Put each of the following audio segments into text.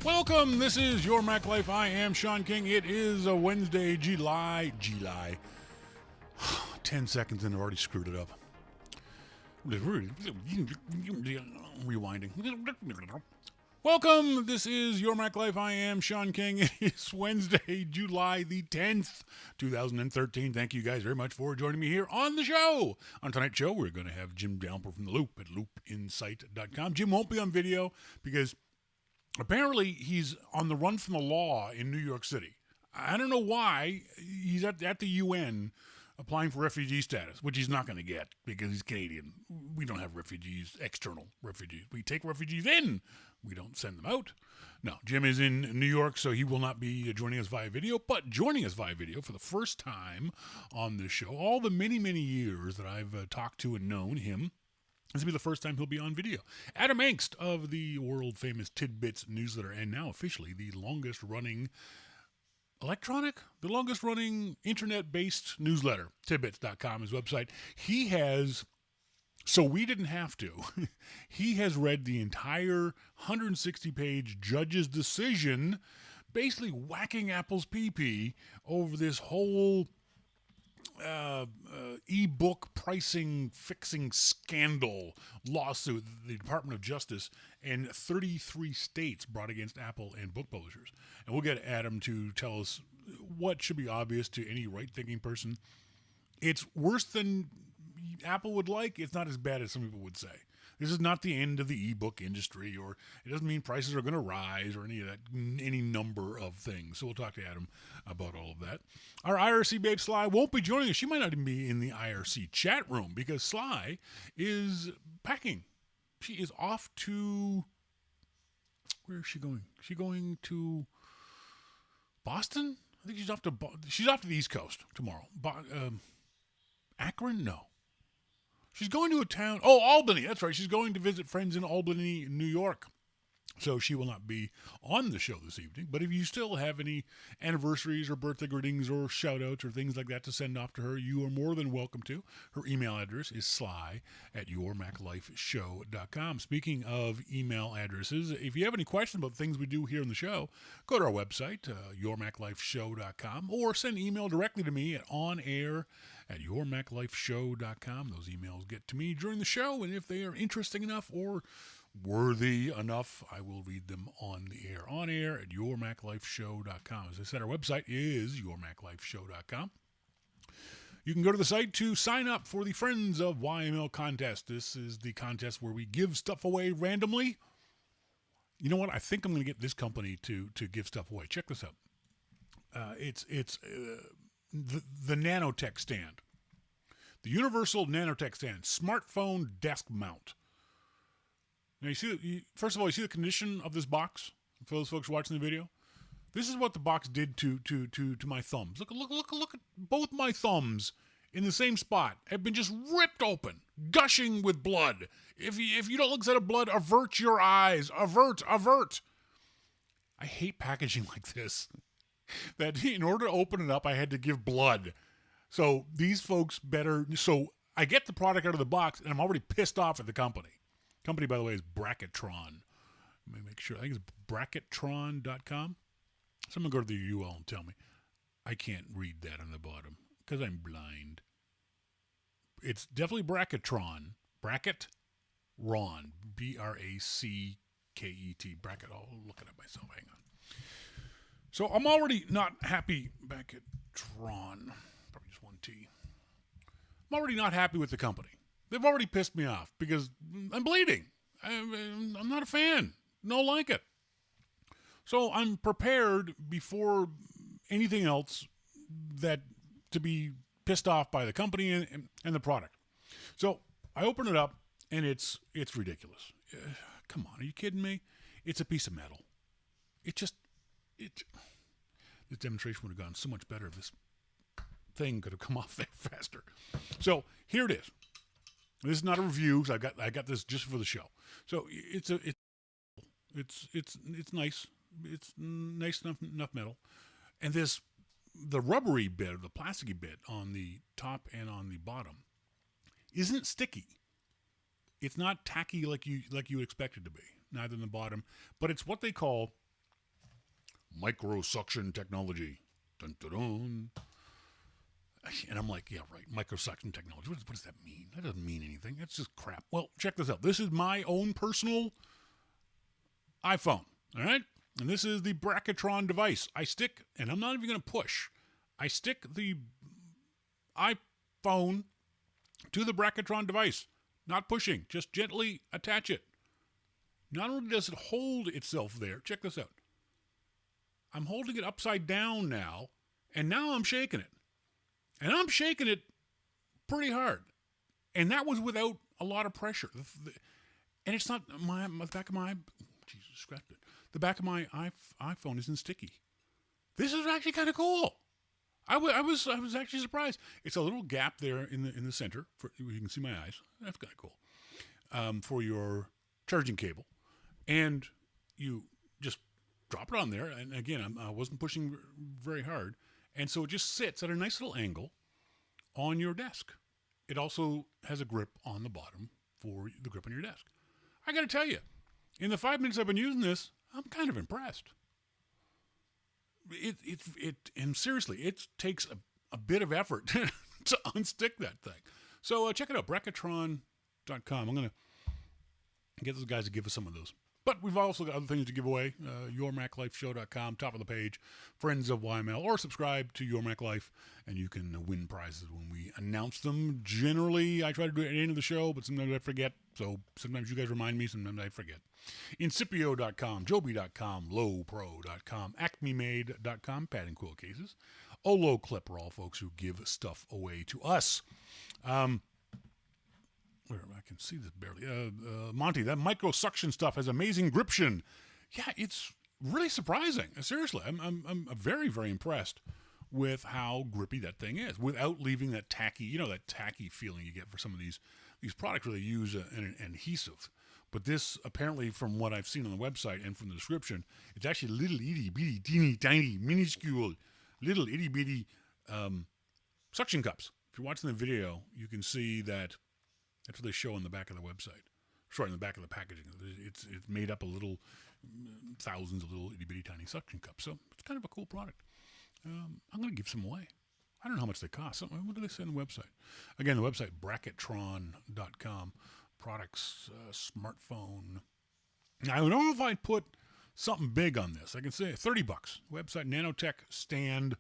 Welcome. This is Your Mac Life. I am Shawn King. It is a Wednesday, July. 10 seconds and I've already screwed it up. Rewinding. Welcome. This is Your Mac Life. I am Shawn King. It is Wednesday, July the 10th, 2013. Thank you guys very much for joining me here on the show. On tonight's show, we're going to have Jim Downpour from The Loop at loopinsight.com. Jim won't be on video because apparently he's on the run from the law in New York City. I don't know why. He's at the UN applying for refugee status, which he's not going to get because he's Canadian. We don't have refugees, external refugees. We take refugees in. We don't send them out. No, Jim is in New York, so he will not be joining us via video, but joining us via video for the first time on this show. All the many, many years that I've talked to and known him, this will be the first time he'll be on video. Adam Engst of the world-famous Tidbits newsletter, and now officially the longest-running internet-based newsletter, tidbits.com, his website. He has, so we didn't have to, he has read the entire 160-page judge's decision, basically whacking Apple's pee-pee over this whole Ebook pricing fixing scandal lawsuit the Department of Justice and 33 states brought against Apple and book publishers. And we'll get Adam to tell us what should be obvious to any right-thinking person. It's worse than Apple would like. It's not as bad as some people would say. This is not the end of the ebook industry, or it doesn't mean prices are going to rise or any of that, any number of things. So we'll talk to Adam about all of that. Our IRC babe Sly won't be joining us. She might not even be in the IRC chat room because Sly is packing. She is off to, where is she going? Is she going to Boston? I think she's off to the East Coast tomorrow. Akron? No. She's going to a town, Albany, that's right. She's going to visit friends in Albany, New York. So she will not be on the show this evening. But if you still have any anniversaries or birthday greetings or shout-outs or things like that to send off to her, you are more than welcome to. Her email address is sly@yourmaclifeshow.com. Speaking of email addresses, if you have any questions about things we do here on the show, go to our website, yourmaclifeshow.com, or send email directly to me at onair@yourmaclifeshow.com. Those emails get to me during the show, and if they are interesting enough or worthy enough, I will read them on the air. On air at yourmaclifeshow.com. As I said, our website is yourmaclifeshow.com. You can go to the site to sign up for the Friends of YML contest. This is the contest where we give stuff away randomly. You know what? I think I'm going to get this company to give stuff away. Check this out. It's the Nanotech stand. The Universal Nanotech stand. Smartphone desk mount. Now, first of all, you see the condition of this box for those folks watching the video? This is what the box did to my thumbs. Look at both my thumbs in the same spot. Have been just ripped open, gushing with blood. If you don't look at the blood, avert your eyes. Avert. I hate packaging like this. That in order to open it up, I had to give blood. So these folks so I get the product out of the box, and I'm already pissed off at the company. Company, by the way, is Bracketron. Let me make sure. I think it's bracketron.com. Someone go to the URL and tell me. I can't read that on the bottom because I'm blind. It's definitely Bracketron. Bracketron. B-R-A-C-K-E-T. Bracket. I'll look it up myself. Hang on. So I'm already not happy. Bracketron. Probably just one T. I'm already not happy with the company. They've already pissed me off because I'm bleeding. I'm not a fan. Don't like it. So I'm prepared before anything else to be pissed off by the company and the product. So I open it up and it's ridiculous. Come on, are you kidding me? It's a piece of metal. This demonstration would have gone so much better if this thing could have come off there faster. So here it is. This is not a review. So I got this just for the show. So it's nice. It's nice enough metal, and the rubbery bit or the plasticky bit on the top and on the bottom isn't sticky. It's not tacky like you would expect it to be. Neither in the bottom, but it's what they call microsuction technology. Dun, dun, dun. And I'm like, yeah, right, microsuction technology. What does that mean? That doesn't mean anything. That's just crap. Well, check this out. This is my own personal iPhone, all right? And this is the Bracketron device. I stick, and I'm not even going to push, I stick the iPhone to the Bracketron device. Not pushing, just gently attach it. Not only does it hold itself there, check this out. I'm holding it upside down now, and now I'm shaking it. And I'm shaking it pretty hard. And that was without a lot of pressure. And it's not the back of my, Jesus, scratched it. The back of my iPhone isn't sticky. This is actually kind of cool. I was actually surprised. It's a little gap there in the center. You can see my eyes. That's kind of cool. For your charging cable. And you just drop it on there. And again, I wasn't pushing very hard. And so it just sits at a nice little angle on your desk. It also has a grip on the bottom for the grip on your desk. I got to tell you, in the 5 minutes I've been using this, I'm kind of impressed. And seriously, it takes a bit of effort to unstick that thing. So check it out, bracketron.com. I'm going to get those guys to give us some of those. But we've also got other things to give away. YourMacLifeShow.com, top of the page, friends of YML, or subscribe to Your Mac Life, and you can win prizes when we announce them. Generally, I try to do it at the end of the show, but sometimes I forget. So sometimes you guys remind me, sometimes I forget. Incipio.com, Joby.com, Lowpro.com, AcmeMade.com, pad and quill cases. Olo Clip are all folks who give stuff away to us. Where I can see this barely. Monty, that microsuction stuff has amazing gription. Yeah, it's really surprising. Seriously, I'm very, very impressed with how grippy that thing is without leaving that tacky, that tacky feeling you get for some of these products where they use an adhesive. But this, apparently, from what I've seen on the website and from the description, it's actually little itty bitty, teeny tiny, minuscule, little itty bitty suction cups. If you're watching the video, you can see that. That's what they show on the back of the website. Sorry, on the back of the packaging. It's made up of little, thousands of little itty-bitty tiny suction cups. So it's kind of a cool product. I'm going to give some away. I don't know how much they cost. What do they say on the website? Again, the website, bracketron.com. Products, smartphone. Now, I don't know if I'd put something big on this. I can say $30. Website, Nanotech Stand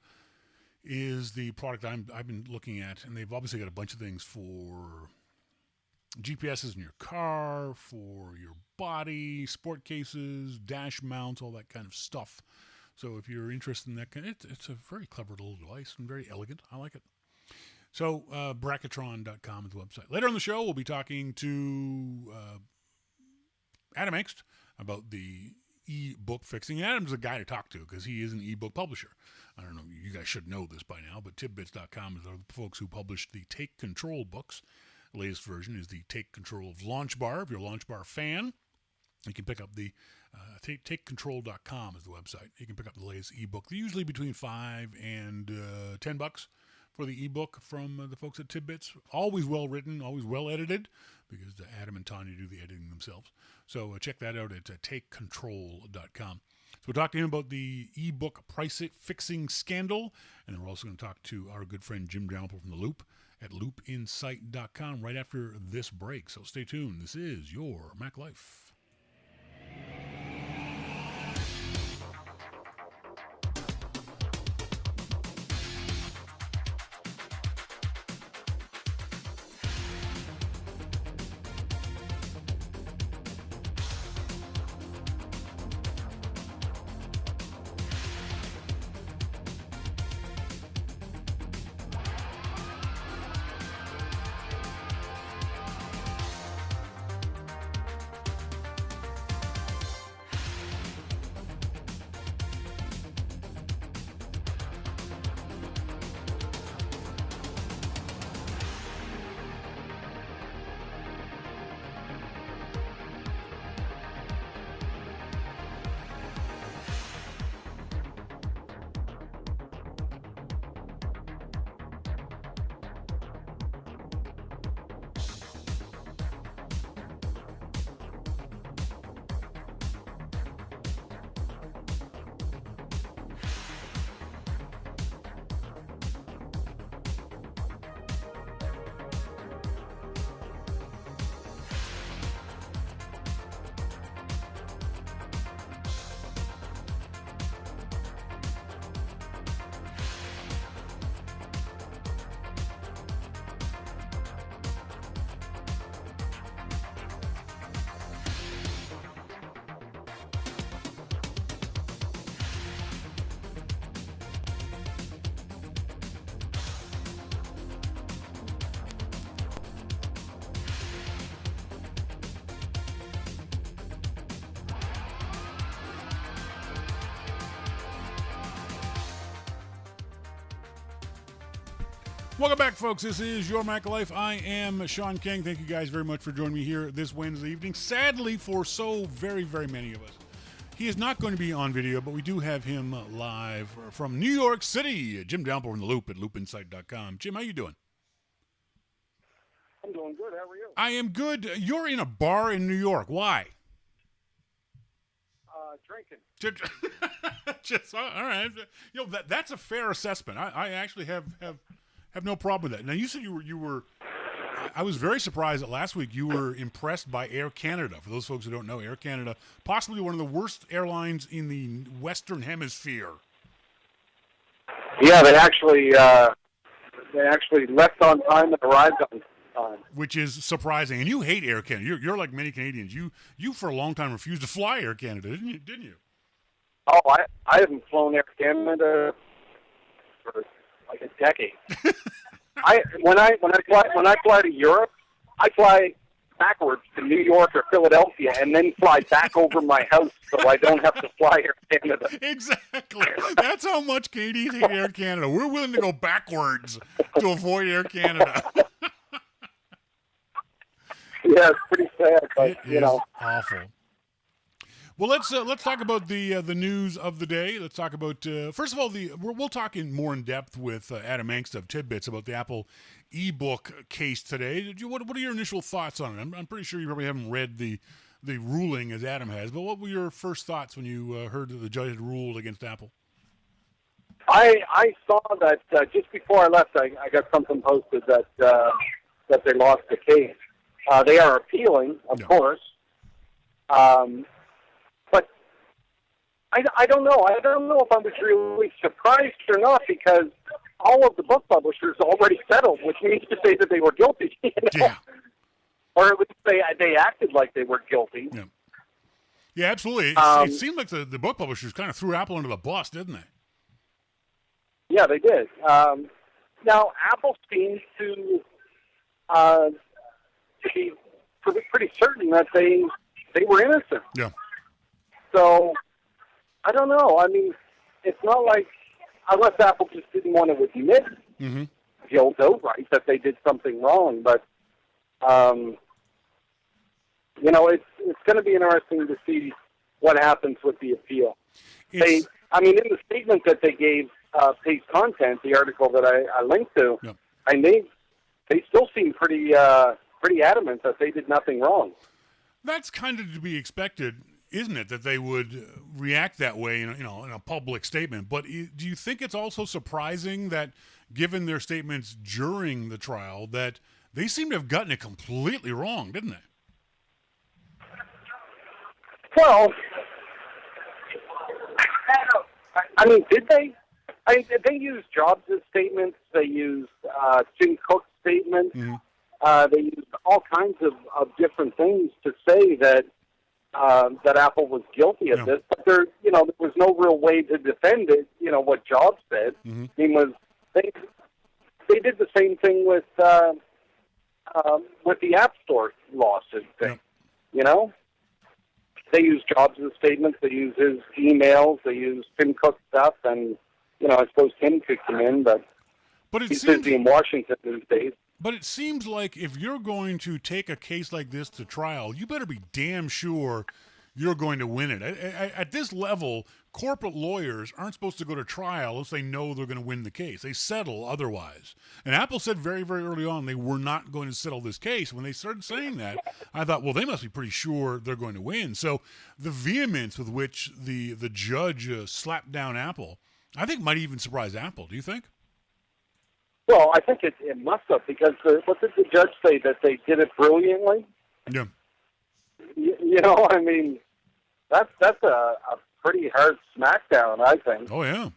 is the product I've been looking at. And they've obviously got a bunch of things for GPSs in your car, for your body, sport cases, dash mounts, all that kind of stuff. So if you're interested in that it's a very clever little device and very elegant. I like it. So bracketron.com is the website. Later on the show, we'll be talking to Adam Engst about the ebook fixing. Adam's a guy to talk to because he is an ebook publisher. I don't know, you guys should know this by now, but tidbits.com is the folks who published the Take Control books. The latest version is the Take Control of Launch Bar. If you're a Launch Bar fan, you can pick up the takecontrol.com is the website. You can pick up the latest ebook. They're usually between $5 and $10 for the ebook from the folks at Tidbits. Always well written, always well edited, because Adam and Tanya do the editing themselves. So check that out at takecontrol.com. So we'll talk to him about the ebook price fixing scandal, and then we're also going to talk to our good friend Jim Dalrymple from The Loop at loopinsight.com right after this break. So stay tuned. This is Your Mac Life. Welcome back, folks. This is Your Mac Life. I am Shawn King. Thank you guys very much for joining me here this Wednesday evening. Sadly, for so very, very many of us, he is not going to be on video, but we do have him live from New York City. Jim Downpour in the Loop at loopinsight.com. Jim, how you doing? I'm doing good. How are you? I am good. You're in a bar in New York. Why? Drinking. Just all right. You know that's a fair assessment. I actually have no problem with that. Now you said you were. I was very surprised that last week you were impressed by Air Canada. For those folks who don't know, Air Canada, possibly one of the worst airlines in the Western Hemisphere. Yeah, they actually left on time and arrived on time. Which is surprising. And you hate Air Canada. You're like many Canadians. You for a long time refused to fly Air Canada, didn't you? Oh, I haven't flown Air Canada for like a decade. When I fly to Europe, I fly backwards to New York or Philadelphia and then fly back over my house so I don't have to fly Air Canada. Exactly. That's how much Canadians hate Air Canada. We're willing to go backwards to avoid Air Canada. Yeah, it's pretty sad, but it is awful. Well, let's talk about the news of the day. Let's talk about first of all we'll talk more in depth with Adam Engst of Tidbits about the Apple Ebook case today. What are your initial thoughts on it? I'm pretty sure you probably haven't read the ruling as Adam has, but what were your first thoughts when you heard that the judge had ruled against Apple? I saw that just before I left, I got something posted that they lost the case. They are appealing, of course. But I don't know. I don't know if I was really surprised or not because all of the book publishers already settled, which means to say that they were guilty. You know? Yeah. Or at least they acted like they were guilty. Yeah, yeah, absolutely. It seemed like the book publishers kind of threw Apple under the bus, didn't they? Yeah, they did. Now, Apple seems to be pretty certain that they were innocent. Yeah. So, I don't know. I mean, it's not like, unless Apple just didn't want to admit guilt outright that they did something wrong. But, you know, it's going to be interesting to see what happens with the appeal. In the statement that they gave Pace Content, the article that I linked to, and they still seem pretty adamant that they did nothing wrong. That's kind of to be expected, isn't it, that they would react that way in a public statement? But do you think it's also surprising that, given their statements during the trial, that they seem to have gotten it completely wrong, didn't they? Well, I mean, did they? They used Jobs' statements. They used Tim Cook's statements. They used all kinds of different things to say that Apple was guilty of this. But there was no real way to defend it. You know what Jobs said. I mean, they did the same thing with the App Store lawsuit thing. You know, they used Jobs' statements. They used his emails. They used Tim Cook's stuff, and I suppose Tim could come in, but he's busy in Washington these days. But it seems like if you're going to take a case like this to trial, you better be damn sure you're going to win it. At this level, corporate lawyers aren't supposed to go to trial unless they know they're going to win the case. They settle otherwise. And Apple said very, very early on they were not going to settle this case. When they started saying that, I thought, well, they must be pretty sure they're going to win. So the vehemence with which the judge slapped down Apple, I think might even surprise Apple. Do you think? Well, I think it must have, because what did the judge say? That they did it brilliantly? Yeah. I mean, that's a pretty hard smackdown, I think. Oh, yeah.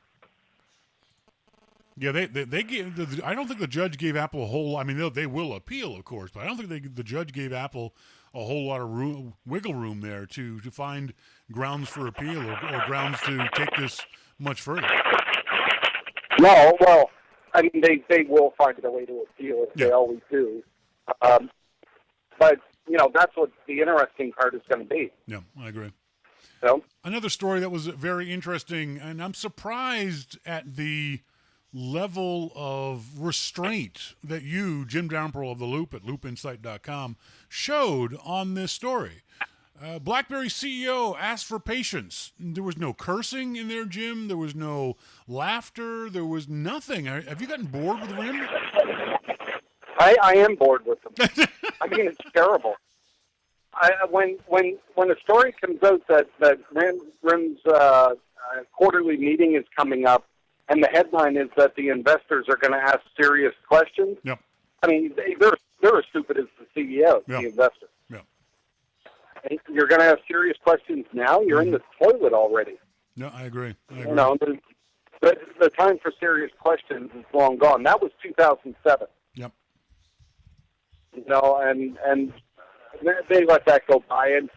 Yeah, they gave. I don't think the judge gave Apple a whole. I mean, they will appeal, of course, but I don't think the judge gave Apple a whole lot of wiggle room there to find grounds for appeal or grounds to take this much further. No, well, I mean, they will find a way to appeal it. They always do. But, that's what the interesting part is going to be. Yeah, I agree. So? Another story that was very interesting, and I'm surprised at the level of restraint that you, Jim Downpearl of The Loop at loopinsight.com, showed on this story. BlackBerry CEO asked for patience. There was no cursing in there, Jim. There was no laughter. There was nothing. Have you gotten bored with RIM? I am bored with them. I mean, it's terrible. When a story comes out that RIM's quarterly meeting is coming up, and the headline is that the investors are going to ask serious questions. Yep. I mean, they're as stupid as the CEO, the investor. Yep. You're going to have serious questions now? You're in the toilet already. No, I agree. You know, the time for serious questions is long gone. That was 2007. Yep. You know, and they let that go by. And,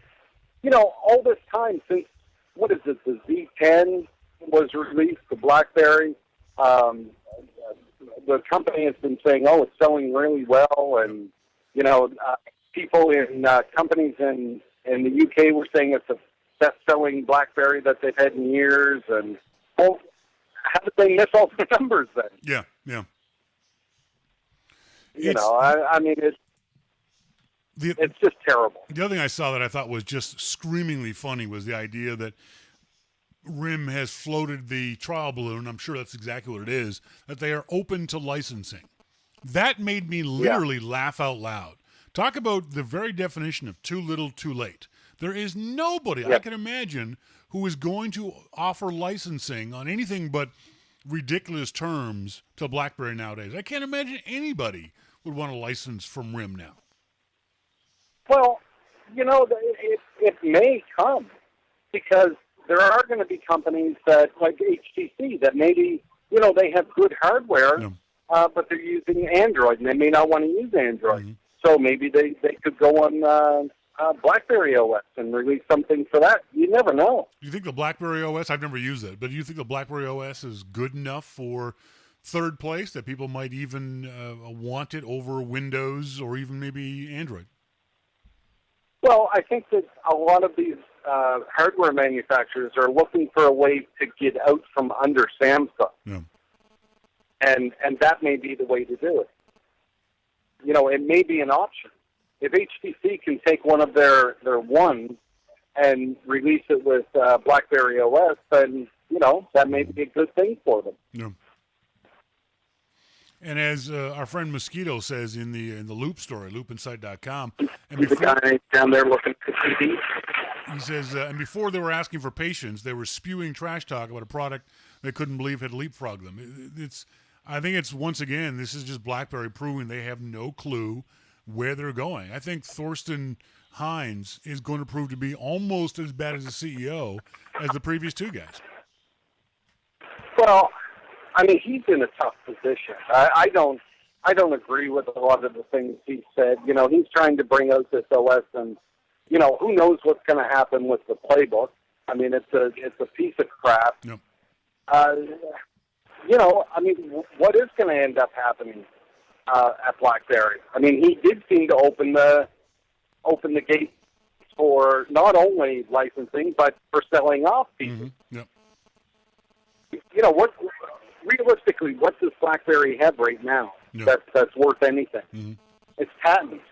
you know, all this time since, what is it, the Z10 was released, the BlackBerry, the company has been saying, oh, it's selling really well. And, you know, people in companies in the UK were saying it's the best-selling BlackBerry that they've had in years. And, well, how did they miss all the numbers then? Yeah, yeah. You know, I mean, it's just terrible. The other thing I saw that I thought was just screamingly funny was the idea that RIM has floated the trial balloon. I'm sure that's exactly what it is, that they are open to licensing. That made me literally laugh out loud. Talk about the very definition of too little, too late. There is nobody I can imagine who is going to offer licensing on anything but ridiculous terms to BlackBerry nowadays. I can't imagine anybody would want a license from RIM now. Well, you know, it may come because there are going to be companies that, like HTC, that maybe, you know, they have good hardware, but they're using Android, and they may not want to use Android. Mm-hmm. So maybe they could go on BlackBerry OS and release something for that. You never know. Do you think the BlackBerry OS, I've never used it, but do you think the BlackBerry OS is good enough for third place, that people might even want it over Windows or even maybe Android? Well, I think that a lot of these hardware manufacturers are looking for a way to get out from under Samsung. Yeah. And that may be the way to do it. You know, it may be an option. If HTC can take one of their ones and release it with BlackBerry OS, then, you know, that may be a good thing for them. Yeah. And as our friend Mosquito says in the Loop story, loopinsight.com, and the guy down there looking at TV. He says, and before they were asking for patience, they were spewing trash talk about a product they couldn't believe had leapfrogged them. I think it's, once again, this is just BlackBerry proving they have no clue where they're going. I think Thorsten Hines is going to prove to be almost as bad as a CEO as the previous two guys. Well, I mean, he's in a tough position. I don't agree with a lot of the things he said. You know, he's trying to bring out this OS, and, you know, who knows what's going to happen with the playbook. I mean, it's a piece of crap. Yep. You know, I mean, what is going to end up happening at BlackBerry? I mean, he did seem to open the gate for not only licensing but for selling off pieces. Mm-hmm. Yep. You know, realistically, what does BlackBerry have right now that's worth anything? Mm-hmm. It's patents.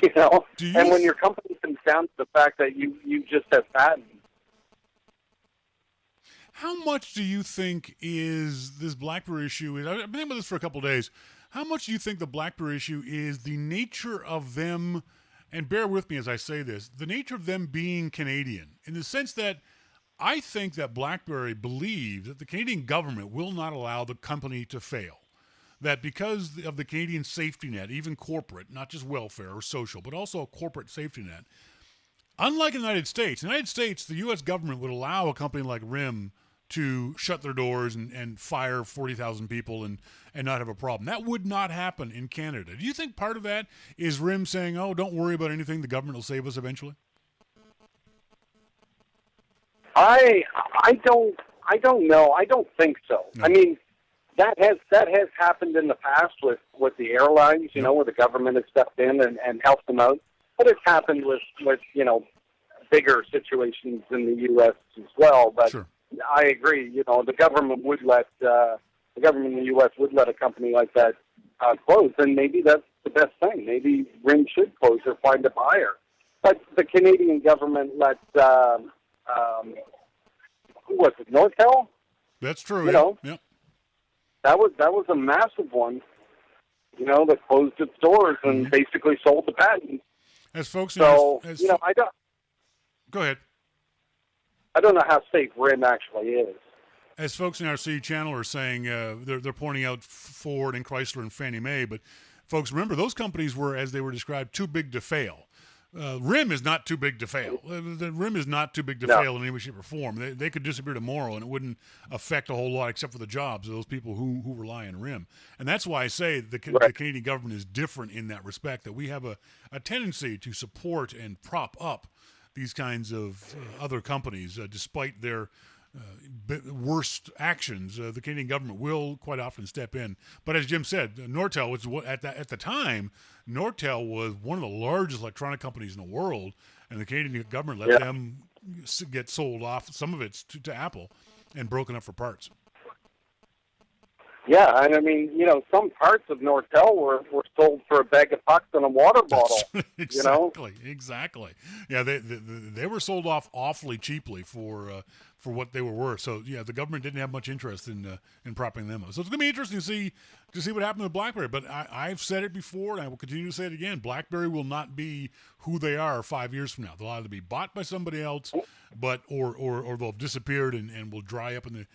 You know, and when your company comes down to the fact that you just have patents. How much do you think is this BlackBerry issue? I've been thinking about this for a couple of days. How much do you think the BlackBerry issue is the nature of them, and bear with me as I say this, the nature of them being Canadian, in the sense that I think that BlackBerry believes that the Canadian government will not allow the company to fail. That because of the Canadian safety net, even corporate, not just welfare or social, but also a corporate safety net, unlike in the United States, the U.S. government would allow a company like RIM to shut their doors and fire 40,000 people and not have a problem. That would not happen in Canada. Do you think part of that is RIM saying, oh, don't worry about anything, the government will save us eventually? I don't know. I don't think so. No. I mean, that has happened in the past with the airlines, you know, where the government has stepped in and helped them out. But it's happened with you know, bigger situations in the U.S. as well. But sure. I agree. You know, the government in the U.S. would let a company like that close, and maybe that's the best thing. Maybe RIM should close or find a buyer. But the Canadian government let who was it? Nortel? That's true. You know, yeah. that was a massive one. You know, that closed its doors and basically sold the patents. As folks, So I don't. Go ahead. I don't know how safe RIM actually is. As folks in our C channel are saying, they're pointing out Ford and Chrysler and Fannie Mae, but folks, remember those companies were, as they were described, too big to fail. RIM is not too big to fail. The RIM is not too big to fail in any way, shape, or form. They could disappear tomorrow, and it wouldn't affect a whole lot except for the jobs of those people who rely on RIM. And that's why I say the Canadian government is different in that respect, that we have a tendency to support and prop up these kinds of other companies, despite their worst actions. The Canadian government will quite often step in. But as Jim said, Nortel was at the time. Nortel was one of the largest electronic companies in the world, and the Canadian government let them get sold off, some of it to Apple, and broken up for parts. Yeah, and I mean, you know, some parts of Nortel were sold for a bag of pucks and a water bottle. Exactly, exactly. Yeah, they were sold off awfully cheaply for what they were worth. So yeah, the government didn't have much interest in propping them up. So it's going to be interesting to see what happened with BlackBerry. But I've said it before, and I will continue to say it again. BlackBerry will not be who they are 5 years from now. They'll either be bought by somebody else, or they'll have disappeared and will dry up in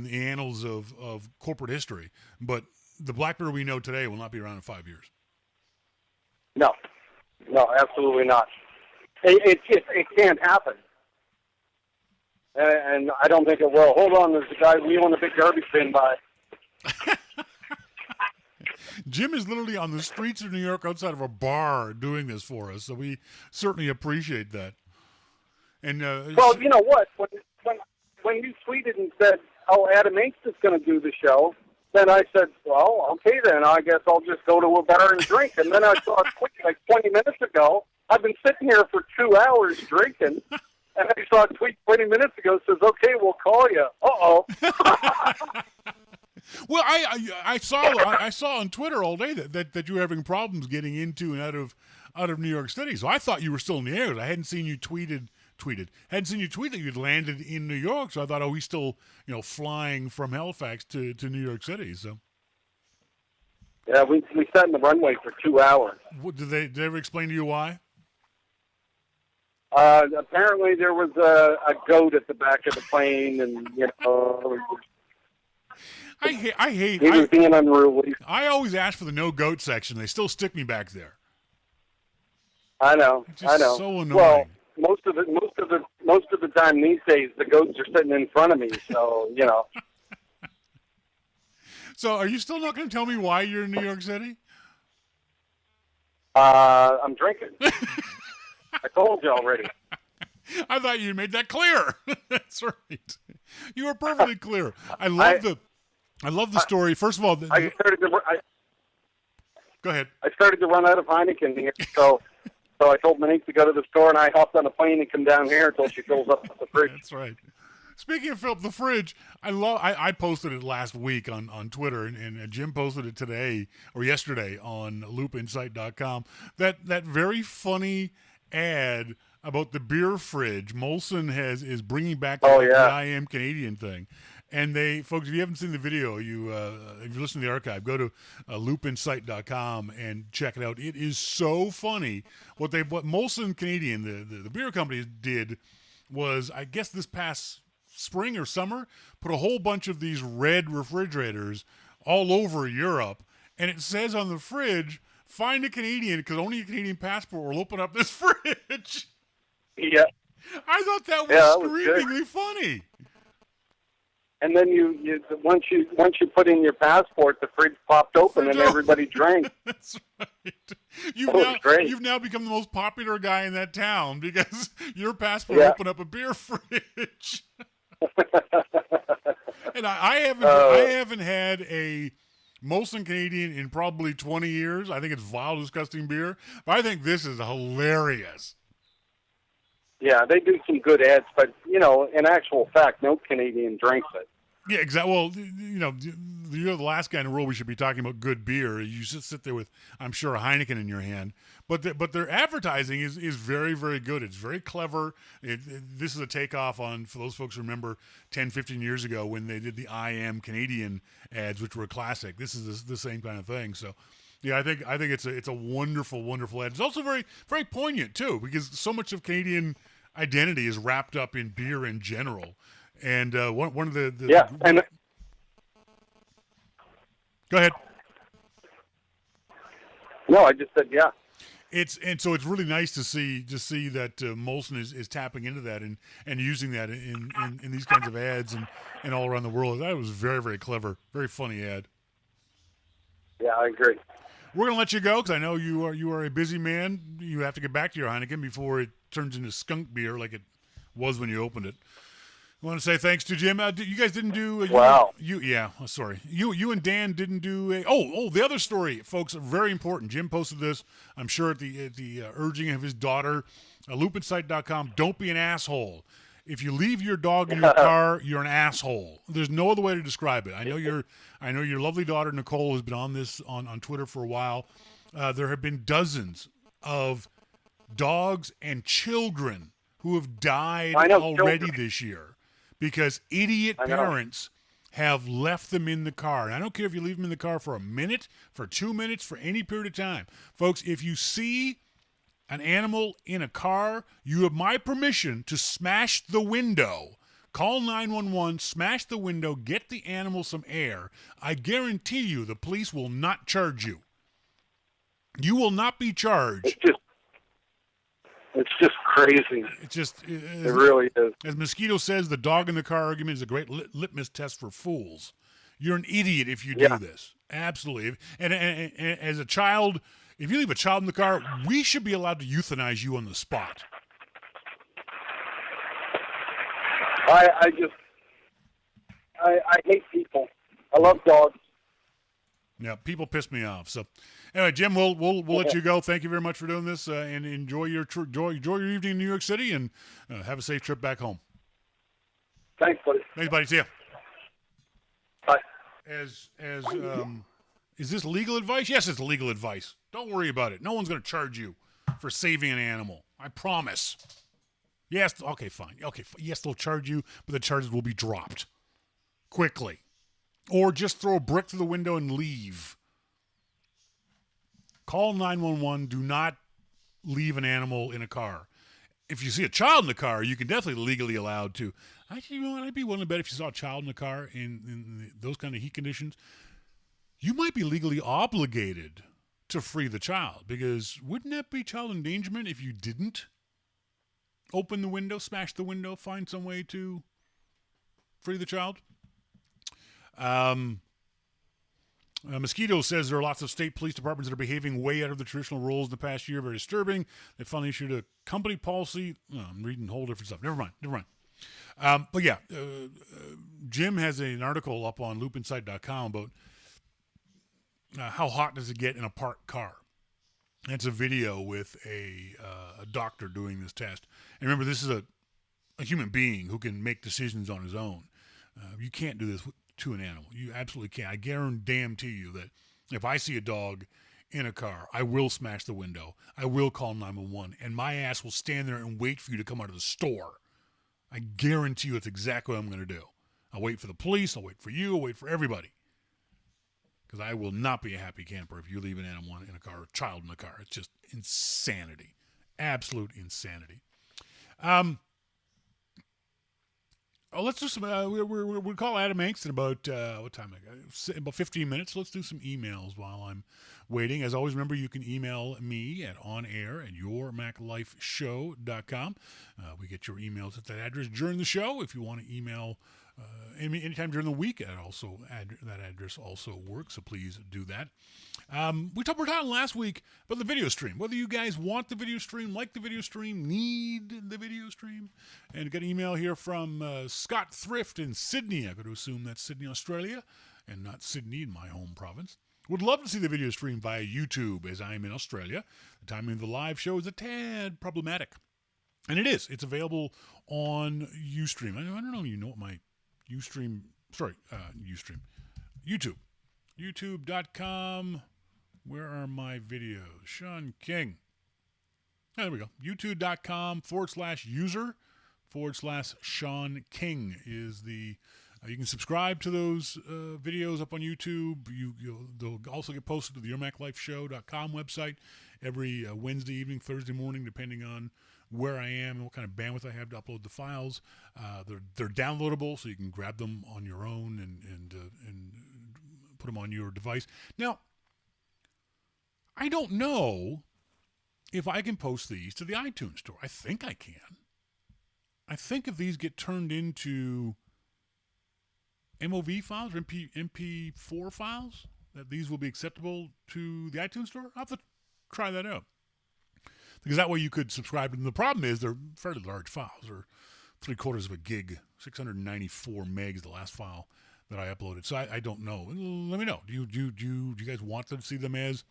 the annals of corporate history. But the BlackBerry we know today will not be around in 5 years. No, absolutely not. It can't happen. And I don't think it will. Hold on, there's a guy wheeling a big garbage bin by. Jim is literally on the streets of New York outside of a bar doing this for us, so we certainly appreciate that. And well, you know what? When you tweeted and said, "Oh, Adam Engst is going to do the show," then I said, "Well, okay, then I guess I'll just go to a bar and drink." And then I saw a tweet like 20 minutes ago. I've been sitting here for 2 hours drinking. And I saw a tweet 20 minutes ago that says, "Okay, we'll call you." Uh-oh. Well, I saw on Twitter all day that you were having problems getting into and out of New York City. So I thought you were still in the air. I hadn't seen you tweet that you'd landed in New York. So I thought, he's still flying from Halifax to New York City. So yeah, we sat in the runway for 2 hours. Did they ever explain to you why? Apparently there was a goat at the back of the plane, and I hate. He was being unruly. I always ask for the no goat section. They still stick me back there. I know. So annoying. Well, most of the time these days, the goats are sitting in front of me. So So, are you still not going to tell me why you're in New York City? I'm drinking. I told you already. I thought you made that clear. That's right. You were perfectly clear. I love the story. First of all, go ahead. I started to run out of Heineken here, so I told Monique to go to the store, and I hopped on a plane and come down here until she fills up the fridge. That's right. Speaking of fill up the fridge, I posted it last week on Twitter, and Jim posted it today or yesterday on loopinsight.com. That very funny ad about the beer fridge. Molson is bringing back the I Am Canadian thing. And folks, if you haven't seen the video, if you listen to the archive, go to loopinsight.com and check it out. It is so funny. What Molson Canadian, the beer company, did was, I guess this past spring or summer, put a whole bunch of these red refrigerators all over Europe, and it says on the fridge, "Find a Canadian, because only a Canadian passport will open up this fridge." Yeah. I thought that was screamingly funny. And then once you put in your passport, the fridge popped open and everybody drank. That's right. You've now become the most popular guy in that town because your passport opened up a beer fridge. And I haven't had a Molson Canadian in probably 20 years. I think it's vile, disgusting beer. But I think this is hilarious. Yeah, they do some good ads, but in actual fact, no Canadian drinks it. Yeah, exactly. Well, you're the last guy in the world we should be talking about good beer. You should sit there with, I'm sure, a Heineken in your hand. But their advertising is very, very good. It's very clever. This is a takeoff on, for those folks who remember 10, 15 years ago when they did the I Am Canadian ads, which were a classic. This is the same kind of thing. So, yeah, I think it's a wonderful, wonderful ad. It's also very, very poignant too, because so much of Canadian identity is wrapped up in beer in general. And one of the and go ahead. No, I just said yeah. So it's really nice to see that Molson is tapping into that and using that in these kinds of ads and all around the world. That was very, very clever, very funny ad. Yeah, I agree. We're gonna let you go because I know you are a busy man. You have to get back to your Heineken before it turns into skunk beer like it was when you opened it. I want to say thanks to Jim. You guys didn't do wow. Sorry. You and Dan didn't do the other story, folks. Very important. Jim posted this. I'm sure at the urging of his daughter. Lupinsight.com. Don't be an asshole. If you leave your dog in your car, you're an asshole. There's no other way to describe it. I know your lovely daughter Nicole has been on this on Twitter for a while. There have been dozens of dogs and children who have died already this year. Because idiot parents have left them in the car. And I don't care if you leave them in the car for a minute, for 2 minutes, for any period of time. Folks, if you see an animal in a car, you have my permission to smash the window. Call 911, smash the window, get the animal some air. I guarantee you the police will not charge you. You will not be charged. It's just crazy. It really is. As Mosquito says, the dog in the car argument is a great litmus test for fools. You're an idiot if you do this. Absolutely. And as a child, if you leave a child in the car, we should be allowed to euthanize you on the spot. I hate people. I love dogs. Yeah, people piss me off. So, anyway, Jim, we'll let you go. Thank you very much for doing this, and enjoy your evening in New York City, and have a safe trip back home. Thanks, buddy. Thanks, buddy. See ya. Bye. Is this legal advice? Yes, it's legal advice. Don't worry about it. No one's going to charge you for saving an animal. I promise. Yes. Okay, fine. Okay. Yes, they'll charge you, but the charges will be dropped quickly. Or just throw a brick through the window and leave. Call 911. Do not leave an animal in a car. If you see a child in the car, you can definitely legally allowed to. Actually, you know what? I'd be willing to bet if you saw a child in the car in those kind of heat conditions, you might be legally obligated to free the child. Because wouldn't that be child endangerment if you didn't open the window, smash the window, find some way to free the child? Mosquito says there are lots of state police departments that are behaving way out of the traditional roles in the past year. Very disturbing. They finally issued a company policy. I'm reading a whole different stuff. Never mind. But yeah, Jim has an article up on lupinsight.com about how hot does it get in a parked car. And it's a video with a doctor doing this test. And remember, this is a human being who can make decisions on his own. You can't do this to an animal. You absolutely can't. I guarantee you that if I see a dog in a car, I will smash the window. I will call 911, and my ass will stand there and wait for you to come out of the store. I guarantee you it's exactly what I'm going to do. I'll wait for the police. I'll wait for you. I'll wait for everybody. Because I will not be a happy camper if you leave an animal in a car or a child in a car. It's just insanity. Absolute insanity. Let's do some. We'll call Adam Engst in about what time? About 15 minutes. Let's do some emails while I'm waiting. As always, remember you can email me at onair@yourmaclifeshow.com. We get your emails at that address during the show. If you want to email anytime during the week, that address also works. So please do that. We talked last week about the video stream. Whether you guys want the video stream, like the video stream, need the video stream. And got an email here from Scott Thrift in Sydney. I got to assume that's Sydney, Australia, and not Sydney in my home province. Would love to see the video stream via YouTube as I am in Australia. The timing of the live show is a tad problematic. And it is. It's available on Ustream. I don't know. You know what my Ustream. Sorry, Ustream. YouTube. YouTube.com. Where are my videos? Shawn King. Oh, there we go. YouTube.com/user/Shawn King is the. You can subscribe to those videos up on YouTube. They'll also get posted to the YourMacLifeShow.com website every Wednesday evening, Thursday morning, depending on where I am and what kind of bandwidth I have to upload the files. They're downloadable, so you can grab them on your own and put them on your device. Now, I don't know if I can post these to the iTunes store. I think I can. I think if these get turned into MOV files or MP4 files, that these will be acceptable to the iTunes store. I'll have to try that out. Because that way you could subscribe to them. The problem is they're fairly large files. They're 3/4 of a gig, 694 megs, the last file that I uploaded. So I don't know. Let me know. Do you guys want to see them as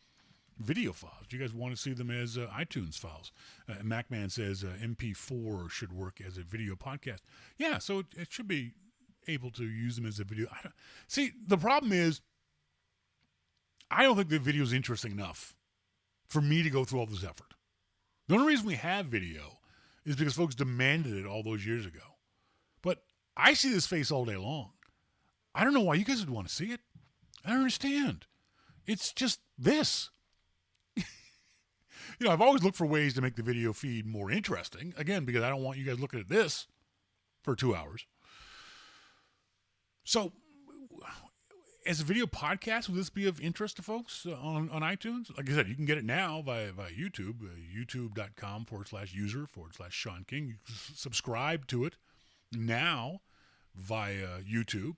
video files? Do you guys want to see them as iTunes files? MacMan says MP4 should work as a video podcast. Yeah, so it should be able to use them as a video. See, the problem is I don't think the video is interesting enough for me to go through all this effort. The only reason we have video is because folks demanded it all those years ago. But I see this face all day long. I don't know why you guys would want to see it. I don't understand. It's just this. I've always looked for ways to make the video feed more interesting. Again, because I don't want you guys looking at this for 2 hours. So, as a video podcast, will this be of interest to folks on iTunes? Like I said, you can get it now via YouTube, youtube.com/user/Shawn King. You can subscribe to it now via YouTube.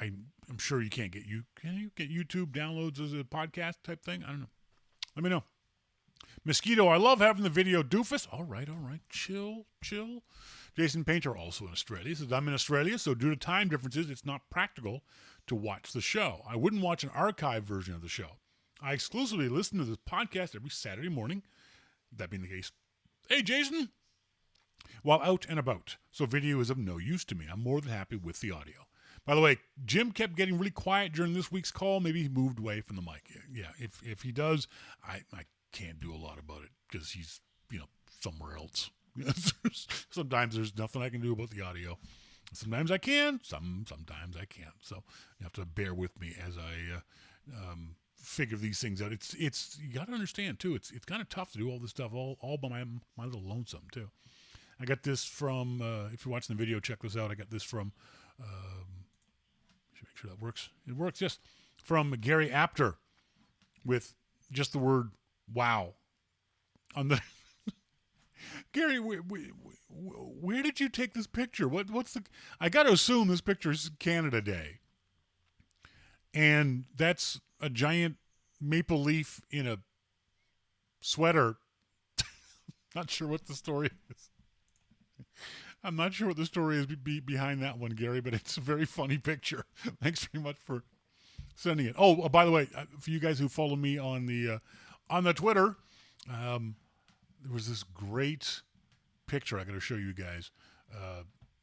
I'm sure you can't get can you get YouTube downloads as a podcast type thing? I don't know. Let me know. Mosquito, I love having the video doofus. All right. Chill. Jason Painter, also in Australia, says, I'm in Australia, so due to time differences, it's not practical to watch the show. I wouldn't watch an archive version of the show. I exclusively listen to this podcast every Saturday morning. That being the case. Hey, Jason. While out and about, so video is of no use to me. I'm more than happy with the audio. By the way, Jim kept getting really quiet during this week's call. Maybe he moved away from the mic. Yeah, if he does, I can't do a lot about it because he's, somewhere else. Sometimes there's nothing I can do about the audio. Sometimes I can. Sometimes I can't. So you have to bear with me as I figure these things out. It's you got to understand too. It's kind of tough to do all this stuff all by my little lonesome too. I got this from. If you're watching the video, check this out. I got this from. Should make sure that works. It works. Yes, from Gary Apter, with just the word "wow" on the. Gary, where did you take this picture? What's the? I got to assume this picture is Canada Day, and that's a giant maple leaf in a sweater. Not sure what the story is. I'm not sure what the story is behind that one, Gary, but it's a very funny picture. Thanks very much for sending it. Oh, by the way, for you guys who follow me on the Twitter. There was this great picture I got to show you guys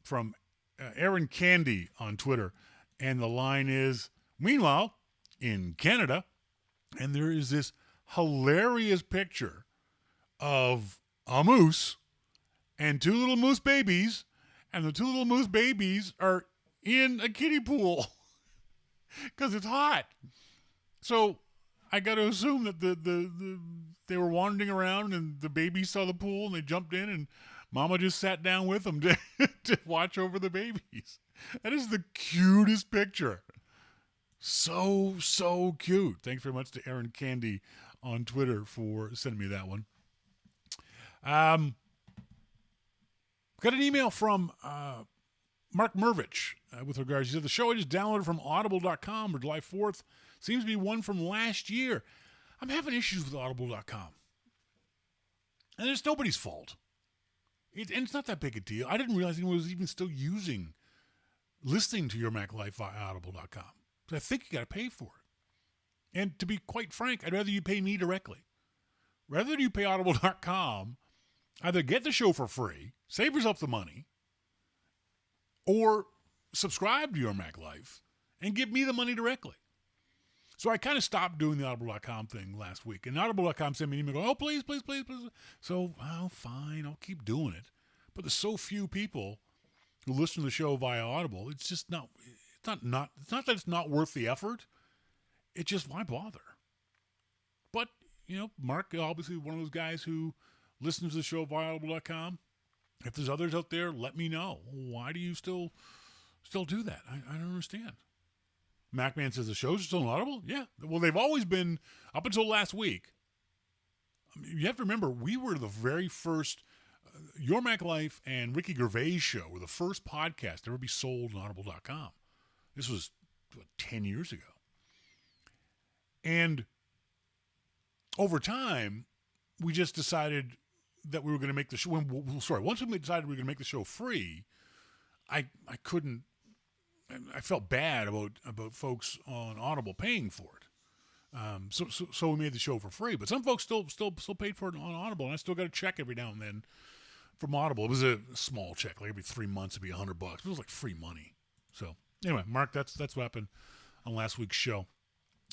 from Aaron Candy on Twitter. And the line is, meanwhile, in Canada, and there is this hilarious picture of a moose and two little moose babies. And the two little moose babies are in a kiddie pool because it's hot. So I got to assume that they were wandering around and the babies saw the pool and they jumped in and Mama just sat down with them to watch over the babies. That is the cutest picture. So cute. Thanks very much to Aaron Candy on Twitter for sending me that one. Got an email from Mark Mervich with regards. He said, the show I just downloaded from audible.com for July 4th seems to be one from last year. I'm having issues with audible.com. And it's nobody's fault. And it's not that big a deal. I didn't realize anyone was even still listening to Your Mac Life via audible.com. But I think you got to pay for it. And to be quite frank, I'd rather you pay me directly. Rather than you pay audible.com Either get the show for free, save yourself the money, or subscribe to Your Mac Life and give me the money directly. So I kind of stopped doing the Audible.com thing last week. And Audible.com sent me an email going, oh, please, please, please, please. So, well, fine, I'll keep doing it. But there's so few people who listen to the show via Audible. It's just not, it's not that it's not worth the effort. It's just, why bother? But, Mark, obviously one of those guys who listens to the show via Audible.com. If there's others out there, let me know. Why do you still do that? I don't understand. MacMan says the shows are still on Audible? Yeah. Well, they've always been, up until last week. I mean, you have to remember, we were the very first, Your Mac Life and Ricky Gervais' show were the first podcast to ever be sold on Audible.com. This was, 10 years ago. And over time, we just decided that we were going to make the show. Once we decided we were going to make the show free, I couldn't. I felt bad about folks on Audible paying for it. So we made the show for free. But some folks still paid for it on Audible, and I still got a check every now and then from Audible. It was a small check, like every 3 months it'd be $100. It was like free money. So anyway, Mark, that's what happened on last week's show.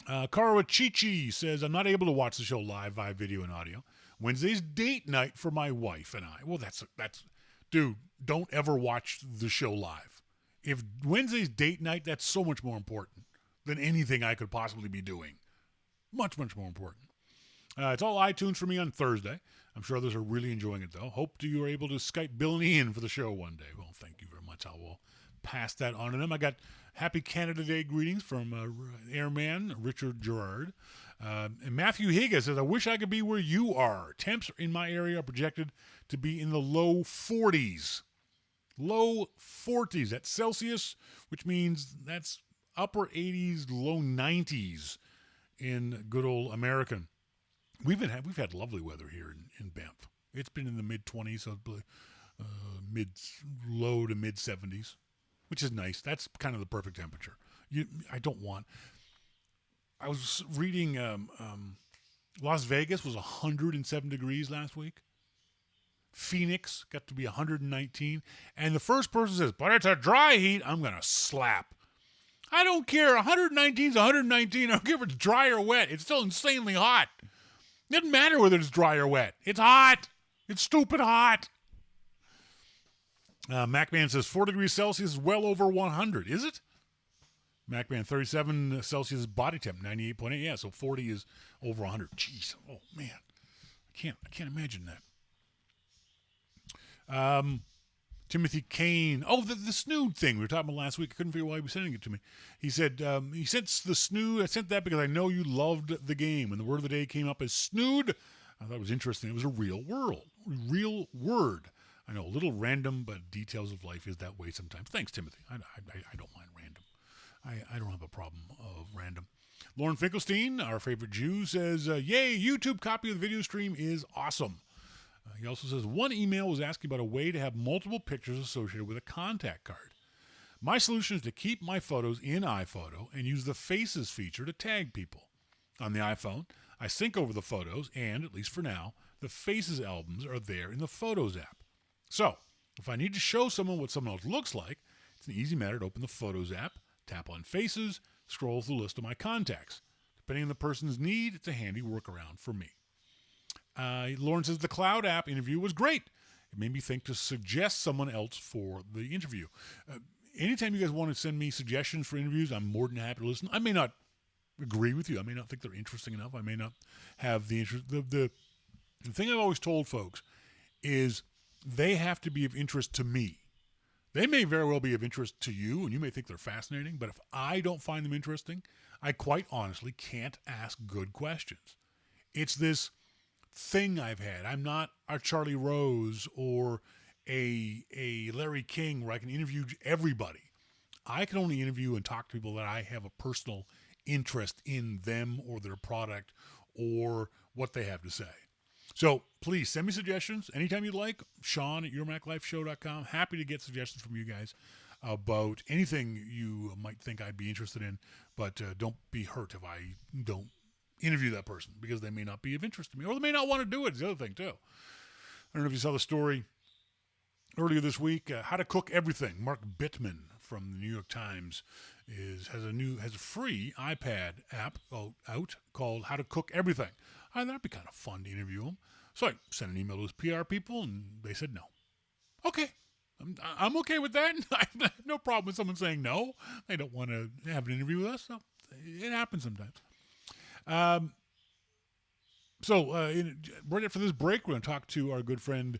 Karawa Chichi says, I'm not able to watch the show live via video and audio. Wednesday's date night for my wife and I. Well, that's dude, don't ever watch the show live. If Wednesday's date night, that's so much more important than anything I could possibly be doing. Much, much more important. It's all iTunes for me on Thursday. I'm sure others are really enjoying it, though. Hope you are able to Skype Bill and Ian for the show one day. Well, thank you very much. I will pass that on to them. I got Happy Canada Day greetings from Airman Richard Gerard. And Matthew Higgins says, I wish I could be where you are. Temps in my area are projected to be in the low 40s. Low 40s. That's Celsius, which means that's upper 80s, low 90s in good old American. We've had lovely weather here in Banff. It's been in the mid-20s, so low to mid-70s. Which is nice. That's kind of the perfect temperature. I was reading Las Vegas was 107 degrees last week. Phoenix got to be 119. And the first person says, but it's a dry heat, I'm going to slap. I don't care. 119 is 119. I don't care if it's dry or wet. It's still insanely hot. It doesn't matter whether it's dry or wet. It's hot. It's stupid hot. MacMan says 4 degrees Celsius is well over 100. Is it? MacMan 37 Celsius body temp, 98.8. Yeah, so 40 is over 100. Jeez. Oh man, I can't imagine that. Timothy Kane. Oh, the snood thing we were talking about last week. I couldn't figure out why he was sending it to me. He said he sent the snood. I sent that because I know you loved the game, and the word of the day came up as snood. I thought it was interesting. It was a real word. I know, a little random, but details of life is that way sometimes. Thanks, Timothy. I don't mind random. I don't have a problem of random. Lauren Finkelstein, our favorite Jew, says, yay, YouTube copy of the video stream is awesome. He also says, one email was asking about a way to have multiple pictures associated with a contact card. My solution is to keep my photos in iPhoto and use the Faces feature to tag people. On the iPhone, I sync over the photos, and, at least for now, the Faces albums are there in the Photos app. So, if I need to show someone what someone else looks like, it's an easy matter to open the Photos app, tap on Faces, scroll through the list of my contacts. Depending on the person's need, it's a handy workaround for me. Lauren says the Cloud app interview was great. It made me think to suggest someone else for the interview. Anytime you guys want to send me suggestions for interviews, I'm more than happy to listen. I may not agree with you. I may not think they're interesting enough. I may not have the interest. The thing I've always told folks is they have to be of interest to me. They may very well be of interest to you, and you may think they're fascinating, but if I don't find them interesting, I quite honestly can't ask good questions. It's this thing I've had. I'm not a Charlie Rose or a Larry King where I can interview everybody. I can only interview and talk to people that I have a personal interest in them or their product or what they have to say. So please send me suggestions anytime you'd like. Shawn at yourmaclifeshow.com. Happy to get suggestions from you guys about anything you might think I'd be interested in, but don't be hurt if I don't interview that person because they may not be of interest to me or they may not want to do it. It's the other thing too. I don't know if you saw the story earlier this week. How to Cook Everything. Mark Bittman from the New York Times has a free iPad app out called How to Cook Everything. I thought that'd be kind of fun to interview him. So I sent an email to his PR people, and they said no. Okay. I'm okay with that. I have no problem with someone saying no. They don't want to have an interview with us. So it happens sometimes. Right after this break, we're going to talk to our good friend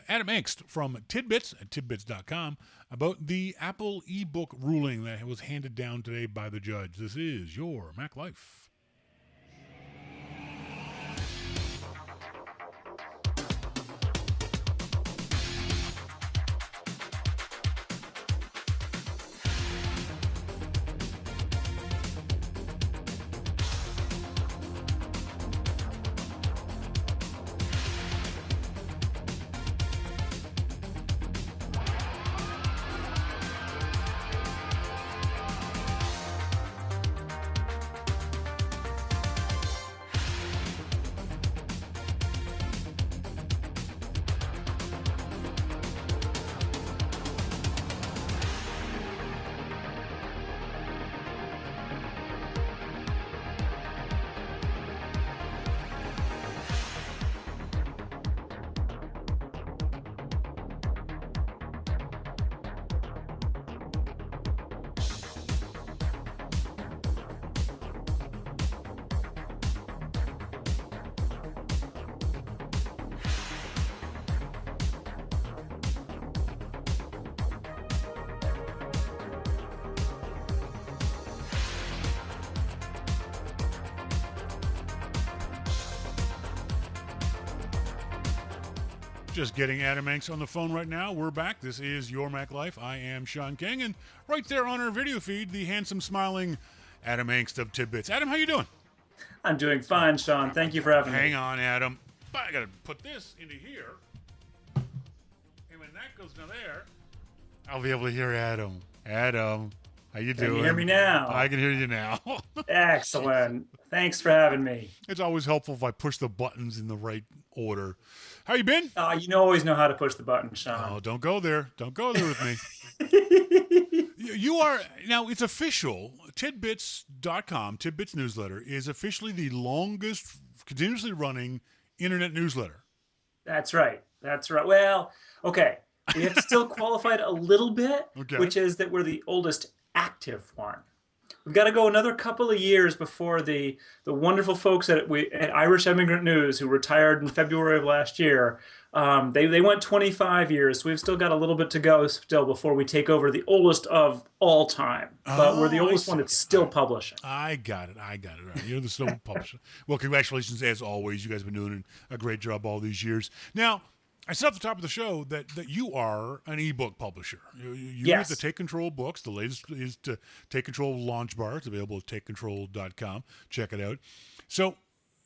Adam Engst from Tidbits at tidbits.com about the Apple Ebook ruling that was handed down today by the judge. This is your Mac Life. Just getting Adam Engst on the phone right now. We're back. This is Your Mac Life. I am Shawn King, and right there on our video feed, the handsome, smiling Adam Engst of Tidbits. Adam, how you doing? I'm doing fine, Shawn. Thank you for having me. Hang on, Adam. I got to put this into here, and when that goes to there, I'll be able to hear Adam. Adam, how you doing? Can you hear me now? I can hear you now. Excellent. Thanks for having me. It's always helpful if I push the buttons in the right order. How you been? You always know how to push the button, Shawn. Oh, don't go there. Don't go there with me. You are, now it's official, tidbits.com, Tidbits newsletter, is officially the longest continuously running internet newsletter. That's right. That's right. Well, okay. We have to still qualify it a little bit, which is that we're the oldest active one. We've got to go another couple of years before the wonderful folks at Irish Immigrant News, who retired in February of last year, they went 25 years. So we've still got a little bit to go still before we take over the oldest of all time. But we're the oldest one that's still publishing. I got it. All right. You're the still publisher. Well, congratulations as always. You guys have been doing a great job all these years. Now, I said at the top of the show that you are an ebook publisher. You yes. Get the Take Control books. The latest is to Take Control Launch Bar. It's available at takecontrol.com. Check it out. So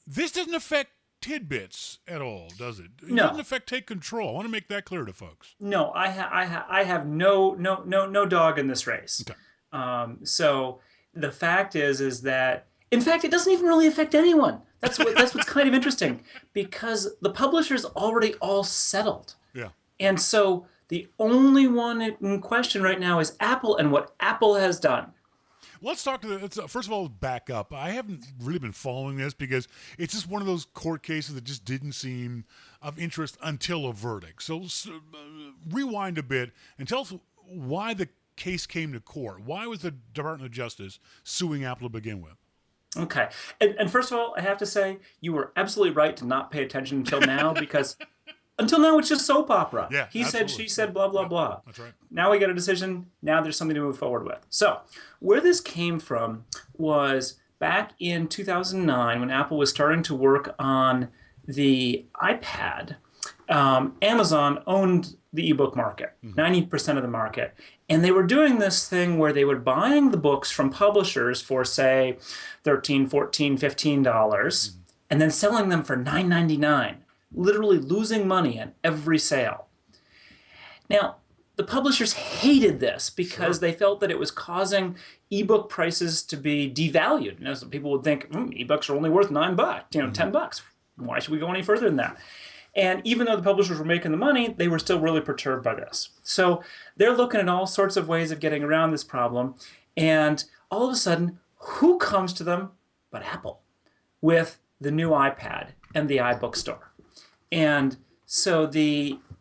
this doesn't affect Tidbits at all, does it? It doesn't affect Take Control. I want to make that clear to folks. No, I have no dog in this race. Okay. So the fact is that, in fact, it doesn't even really affect anyone. That's what's kind of interesting, because the publisher's already all settled. Yeah. And so the only one in question right now is Apple and what Apple has done. Let's talk first of all, back up. I haven't really been following this because it's just one of those court cases that just didn't seem of interest until a verdict. So rewind a bit and tell us why the case came to court. Why was the Department of Justice suing Apple to begin with? Okay. And first of all, I have to say, you were absolutely right to not pay attention until now, because until now it's just soap opera. Yeah, he said, she said, blah, blah, blah. That's right. Now we get a decision. Now there's something to move forward with. So where this came from was back in 2009 when Apple was starting to work on the iPad. Amazon owned the ebook market, 90% of the market. And they were doing this thing where they were buying the books from publishers for, say, $13, $14, $15, and then selling them for $9.99, literally losing money on every sale. Now, the publishers hated this because they felt that it was causing ebook prices to be devalued. You know, some people would think ebooks are only worth $9, $10. Why should we go any further than that? And even though the publishers were making the money, they were still really perturbed by this. So they're looking at all sorts of ways of getting around this problem. And all of a sudden, who comes to them but Apple with the new iPad and the iBook store? And so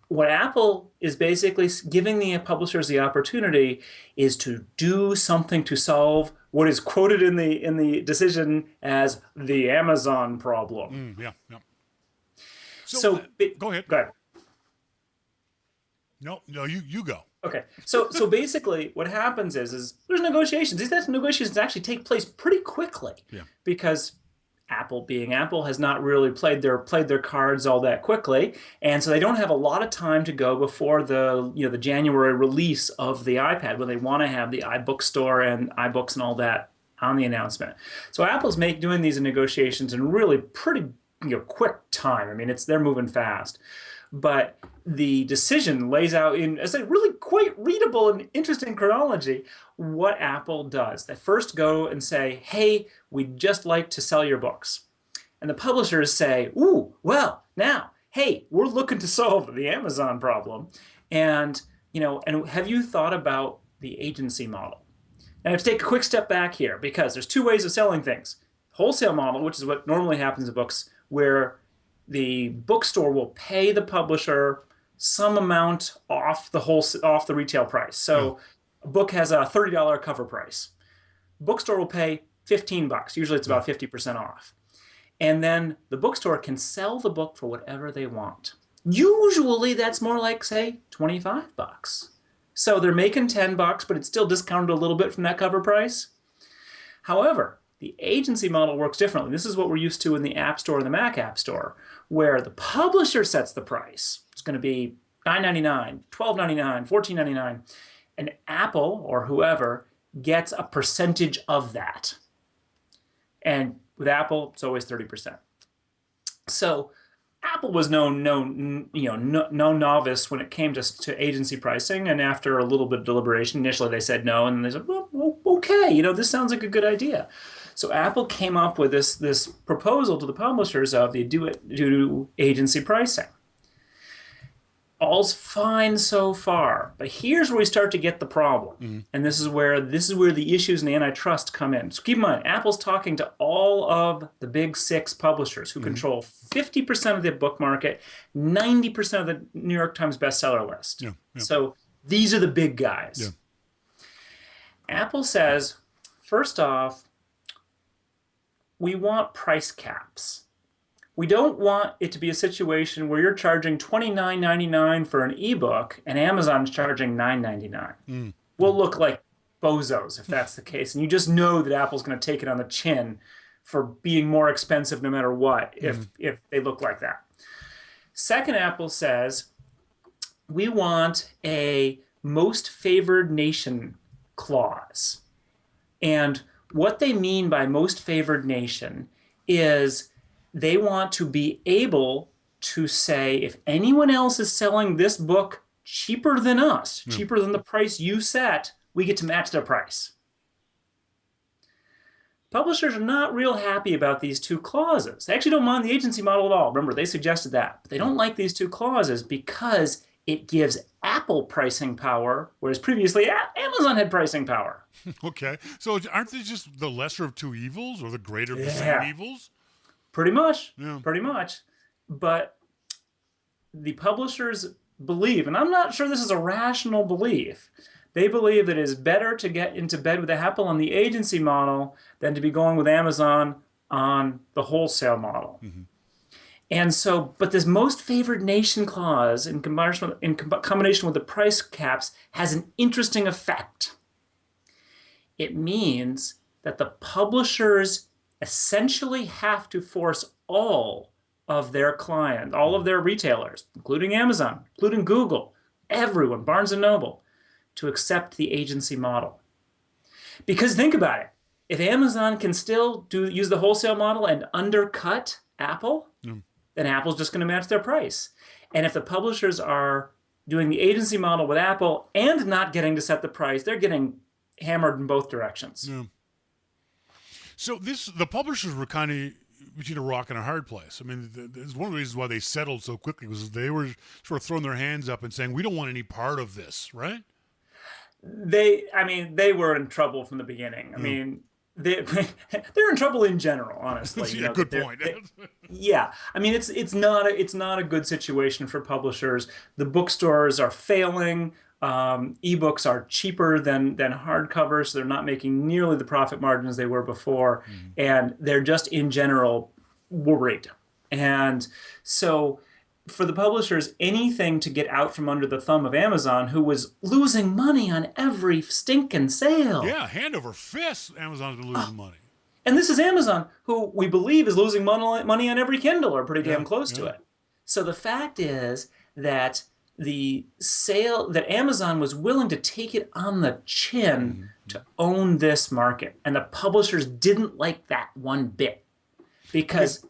what Apple is basically giving the publishers the opportunity is to do something to solve what is quoted in the decision as the Amazon problem. Yeah. So go ahead. Go ahead. No, you go. Okay. So basically what happens is there's negotiations. These negotiations actually take place pretty quickly. Yeah. Because Apple, being Apple, has not really played their cards all that quickly, and so they don't have a lot of time to go before the January release of the iPad, when they want to have the iBook store and iBooks and all that on the announcement. So Apple's doing these negotiations in really pretty quick time. I mean, they're moving fast, but the decision lays out in a really quite readable and interesting chronology what Apple does. They first go and say, hey, we'd just like to sell your books. And the publishers say, ooh, well, now, hey, we're looking to solve the Amazon problem. And have you thought about the agency model? Now, I have to take a quick step back here, because there's two ways of selling things. Wholesale model, which is what normally happens in books, where the bookstore will pay the publisher some amount off the retail price. So a book has a $30 cover price. Bookstore will pay $15. Usually it's about 50% off. And then the bookstore can sell the book for whatever they want. Usually that's more like, say, $25. So they're making $10, but it's still discounted a little bit from that cover price. However, the agency model works differently. This is what we're used to in the App Store and the Mac App Store, where the publisher sets the price. It's going to be $9.99, $12.99, $14.99, and Apple or whoever gets a percentage of that. And with Apple, it's always 30%. So Apple was no novice when it came to agency pricing, and after a little bit of deliberation, initially they said no, and they said, well, okay, this sounds like a good idea. So Apple came up with this proposal to the publishers of the do agency pricing. All's fine so far, but here's where we start to get the problem, and this is where the issues in antitrust come in. So keep in mind, Apple's talking to all of the big six publishers who control 50% of the book market, 90% of the New York Times bestseller list. Yeah. So these are the big guys. Yeah. Apple says, first off, we want price caps. We don't want it to be a situation where you're charging $29.99 for an ebook and Amazon's charging $9.99. We'll look like bozos if that's the case. And you just know that Apple's going to take it on the chin for being more expensive no matter what if they look like that. Second, Apple says, we want a most favored nation clause. And what they mean by most favored nation is they want to be able to say, if anyone else is selling this book cheaper than us, cheaper than the price you set, we get to match their price. Publishers are not real happy about these two clauses. They actually don't mind the agency model at all. Remember, they suggested that. But they don't like these two clauses because it gives Apple pricing power, whereas previously Amazon had pricing power. Okay. So aren't they just the lesser of two evils, or the greater of the same evils? Pretty much. But the publishers believe, and I'm not sure this is a rational belief, they believe that it is better to get into bed with Apple on the agency model than to be going with Amazon on the wholesale model. And so, but this most favored nation clause in combination with the price caps has an interesting effect. It means that the publishers essentially have to force all of their clients, all of their retailers, including Amazon, including Google, everyone, Barnes & Noble, to accept the agency model. Because think about it. If Amazon can still use the wholesale model and undercut Apple, then Apple's just going to match their price. And if the publishers are doing the agency model with Apple and not getting to set the price, they're getting hammered in both directions. So the publishers were kind of between a rock and a hard place. I mean, it's one of the reasons why they settled so quickly was they were sort of throwing their hands up and saying, we don't want any part of this, right? They were in trouble from the beginning. I mean, they're in trouble in general, honestly. Yeah, good point. Yeah, I mean, it's not a good situation for publishers. The bookstores are failing. Ebooks are cheaper than hardcovers. So they're not making nearly the profit margins they were before, and they're just in general worried. And so, for the publishers, anything to get out from under the thumb of Amazon, who was losing money on every stinking sale. Yeah, hand over fist, Amazon's been losing money. And this is Amazon, who we believe is losing money on every Kindle, or pretty damn close to it. So the fact is that that Amazon was willing to take it on the chin to own this market. And the publishers didn't like that one bit. Because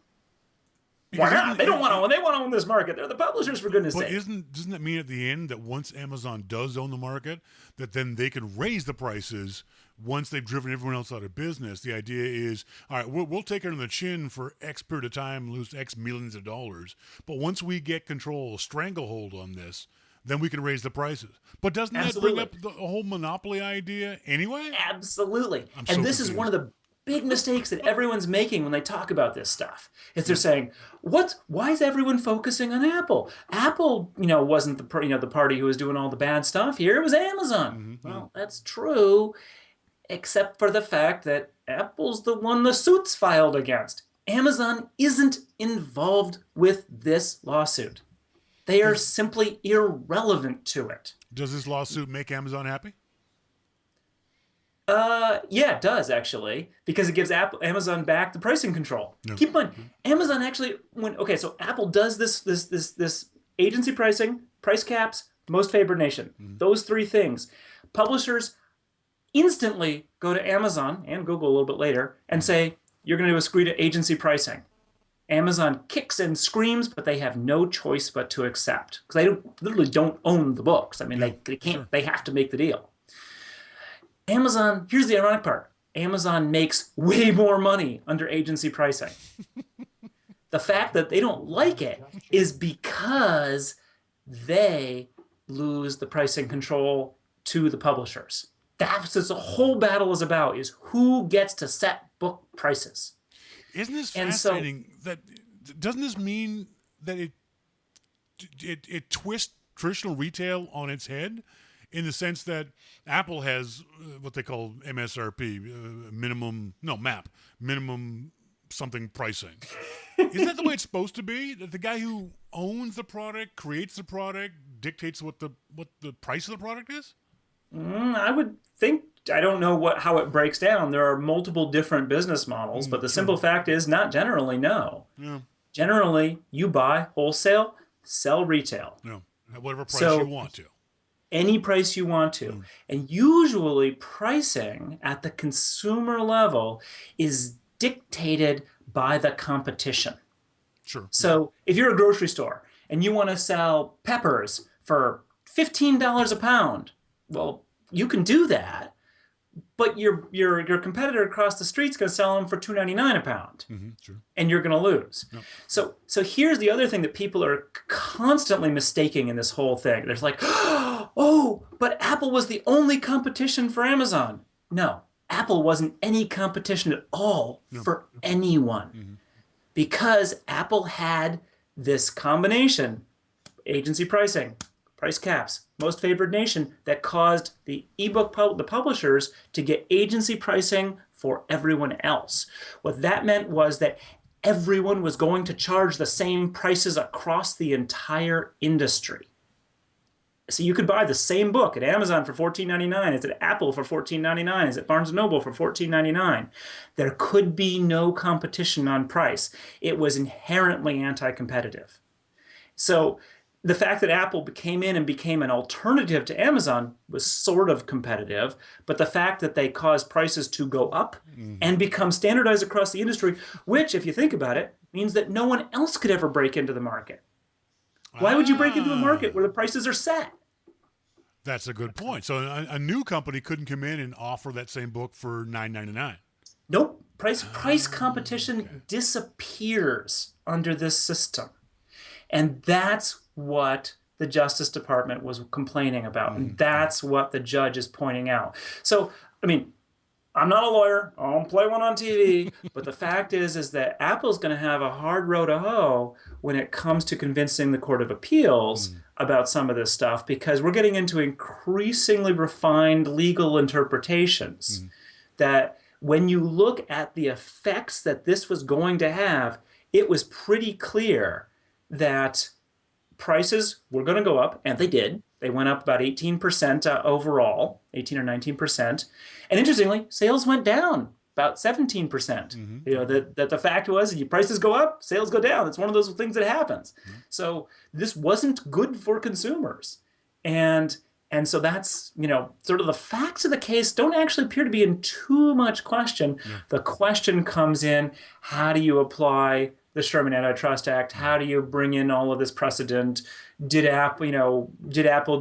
why not? They want to own this market. They're the publishers, for goodness sake. But doesn't that mean at the end that once Amazon does own the market, that then they can raise the prices once they've driven everyone else out of business? The idea is, all right, we'll take it on the chin for X period of time, lose X millions of dollars. But once we get control, a stranglehold on this, then we can raise the prices. But doesn't that bring up the whole monopoly idea anyway? Absolutely. And this is one of the big mistakes that everyone's making when they talk about this stuff. Is they're saying, why is everyone focusing on Apple? Apple, wasn't the party who was doing all the bad stuff here. It was Amazon. Well, that's true, except for the fact that Apple's the one the suit's filed against. Amazon isn't involved with this lawsuit. They are simply irrelevant to it. Does this lawsuit make Amazon happy? Yeah, it does, actually, because it gives Amazon back the pricing control. No. Keep in mind, Amazon actually so Apple does this agency pricing, price caps, most favored nation. Those three things. Publishers instantly go to Amazon and Google a little bit later and say, you're going to agree to agency pricing. Amazon kicks and screams, but they have no choice but to accept, because they literally don't own the books. I mean, they can't. Sure. They have to make the deal. Amazon, here's the ironic part. Amazon makes way more money under agency pricing. The fact that they don't like it is because they lose the pricing control to the publishers. That's what the whole battle is about, is who gets to set book prices. Isn't this fascinating? Doesn't this mean that it twists traditional retail on its head? In the sense that Apple has what they call MSRP, minimum something pricing. Isn't that the way it's supposed to be? That the guy who owns the product, creates the product, dictates what the price of the product is? I would think. I don't know how it breaks down. There are multiple different business models, but the simple fact is, not generally, no. Yeah. Generally, you buy wholesale, sell retail. No, at whatever price you want to. Any price you want to. And usually pricing at the consumer level is dictated by the competition. Sure. So if you're a grocery store and you want to sell peppers for $15 a pound, well, you can do that, but your competitor across the street's going to sell them for $2.99 a pound, sure. And you're going to lose. Yep. So here's the other thing that people are constantly mistaking in this whole thing. There's like, oh, but Apple was the only competition for Amazon. No, Apple wasn't any competition at all for anyone, because Apple had this combination, agency pricing, price caps, most favored nation, that caused the ebook the publishers to get agency pricing for everyone else. What that meant was that everyone was going to charge the same prices across the entire industry. So you could buy the same book at Amazon for $14.99, it's at Apple for $14.99, it's at Barnes & Noble for $14.99. There could be no competition on price. It was inherently anti-competitive. So the fact that Apple came in and became an alternative to Amazon was sort of competitive, but the fact that they caused prices to go up and become standardized across the industry, which, if you think about it, means that no one else could ever break into the market. Why would you break into a market where the prices are set? That's a good point. So a new company couldn't come in and offer that same book for $9.99. Nope. Price competition Okay. disappears under this system. And that's what the Justice Department was complaining about. And that's what the judge is pointing out. So, I mean, I'm not a lawyer. I don't play one on TV. But the fact is that Apple's going to have a hard row to hoe when it comes to convincing the Court of Appeals about some of this stuff, because we're getting into increasingly refined legal interpretations that when you look at the effects that this was going to have, it was pretty clear that prices were going to go up, and they did. They went up about 18% overall, 18 or 19%. And interestingly, sales went down about 17%. You know, that the fact was, prices go up, sales go down. It's one of those things that happens. So this wasn't good for consumers. And so that's, you know, sort of the facts of the case don't actually appear to be in too much question. The question comes in, how do you apply the Sherman Antitrust Act? How do you bring in all of this precedent? Did Apple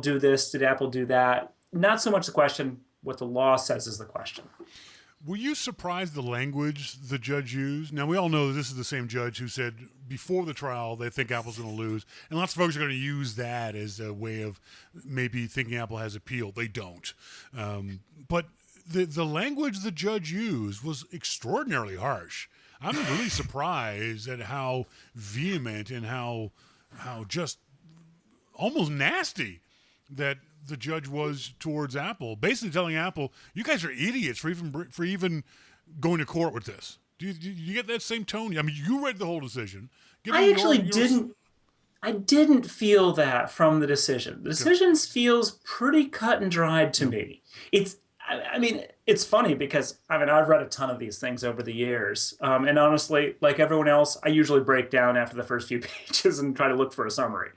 do this? Did Apple do that? Not so much the question. What the law says is the question. Were you surprised the language the judge used? Now, we all know that this is the same judge who said before the trial they think Apple's going to lose. And lots of folks are going to use that as a way of maybe thinking Apple has appeal. They don't. But the language the judge used was extraordinarily harsh. I'm really surprised at how vehement and how just almost nasty that the judge was towards Apple, basically telling Apple, "You guys are idiots for even going to court with this." Do you get that same tone? I mean, you read the whole decision. I actually didn't. I didn't feel that from the decision. The decision feels pretty cut and dried to me. I mean, it's funny because, I mean, I've read a ton of these things over the years. And honestly, like everyone else, I usually break down after the first few pages and try to look for a summary.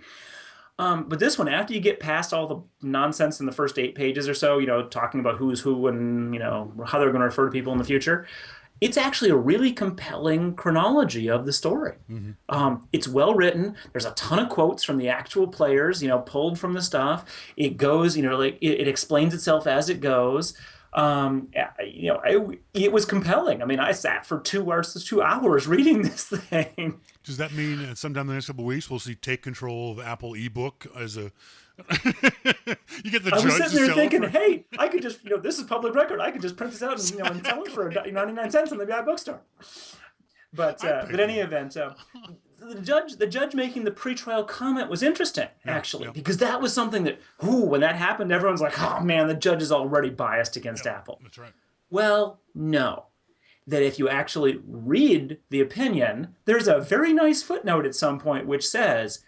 But this one, after you get past all the nonsense in the first 8 pages or so, you know, talking about who's who and, you know, how they're going to refer to people in the future, it's actually a really compelling chronology of the story. It's well written. There's a ton of quotes from the actual players, you know, pulled from the stuff. It goes, you know, like it explains itself as it goes. You know, it was compelling. I mean, I sat for 2 hours reading this thing. Does that mean sometime in the next couple of weeks we'll see Take Control of Apple Ebook as a? You get the judge. I was sitting there thinking, hey, I could just, you know, this is public record. I could just print this out and, you know, and sell it for 99 cents in the bookstore. But in any event, the judge making the pretrial comment was interesting, actually, because that was something that, when that happened, everyone's like, oh man, the judge is already biased against Apple. That's right. Well, no. That if you actually read the opinion, there's a very nice footnote at some point which says,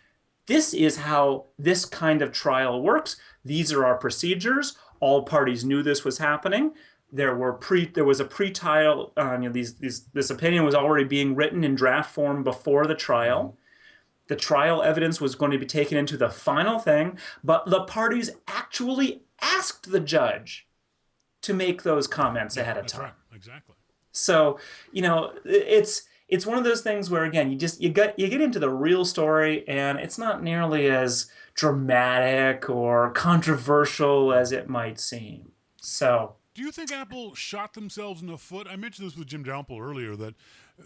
this is how this kind of trial works. These are our procedures. All parties knew this was happening. There was a pre-trial. This opinion was already being written in draft form before the trial. The trial evidence was going to be taken into the final thing, but the parties actually asked the judge to make those comments ahead of time. Right. Exactly. So, you know, it's one of those things where, again, you get into the real story, and it's not nearly as dramatic or controversial as it might seem. So, do you think Apple shot themselves in the foot? I mentioned this with Jim Dalrymple earlier, that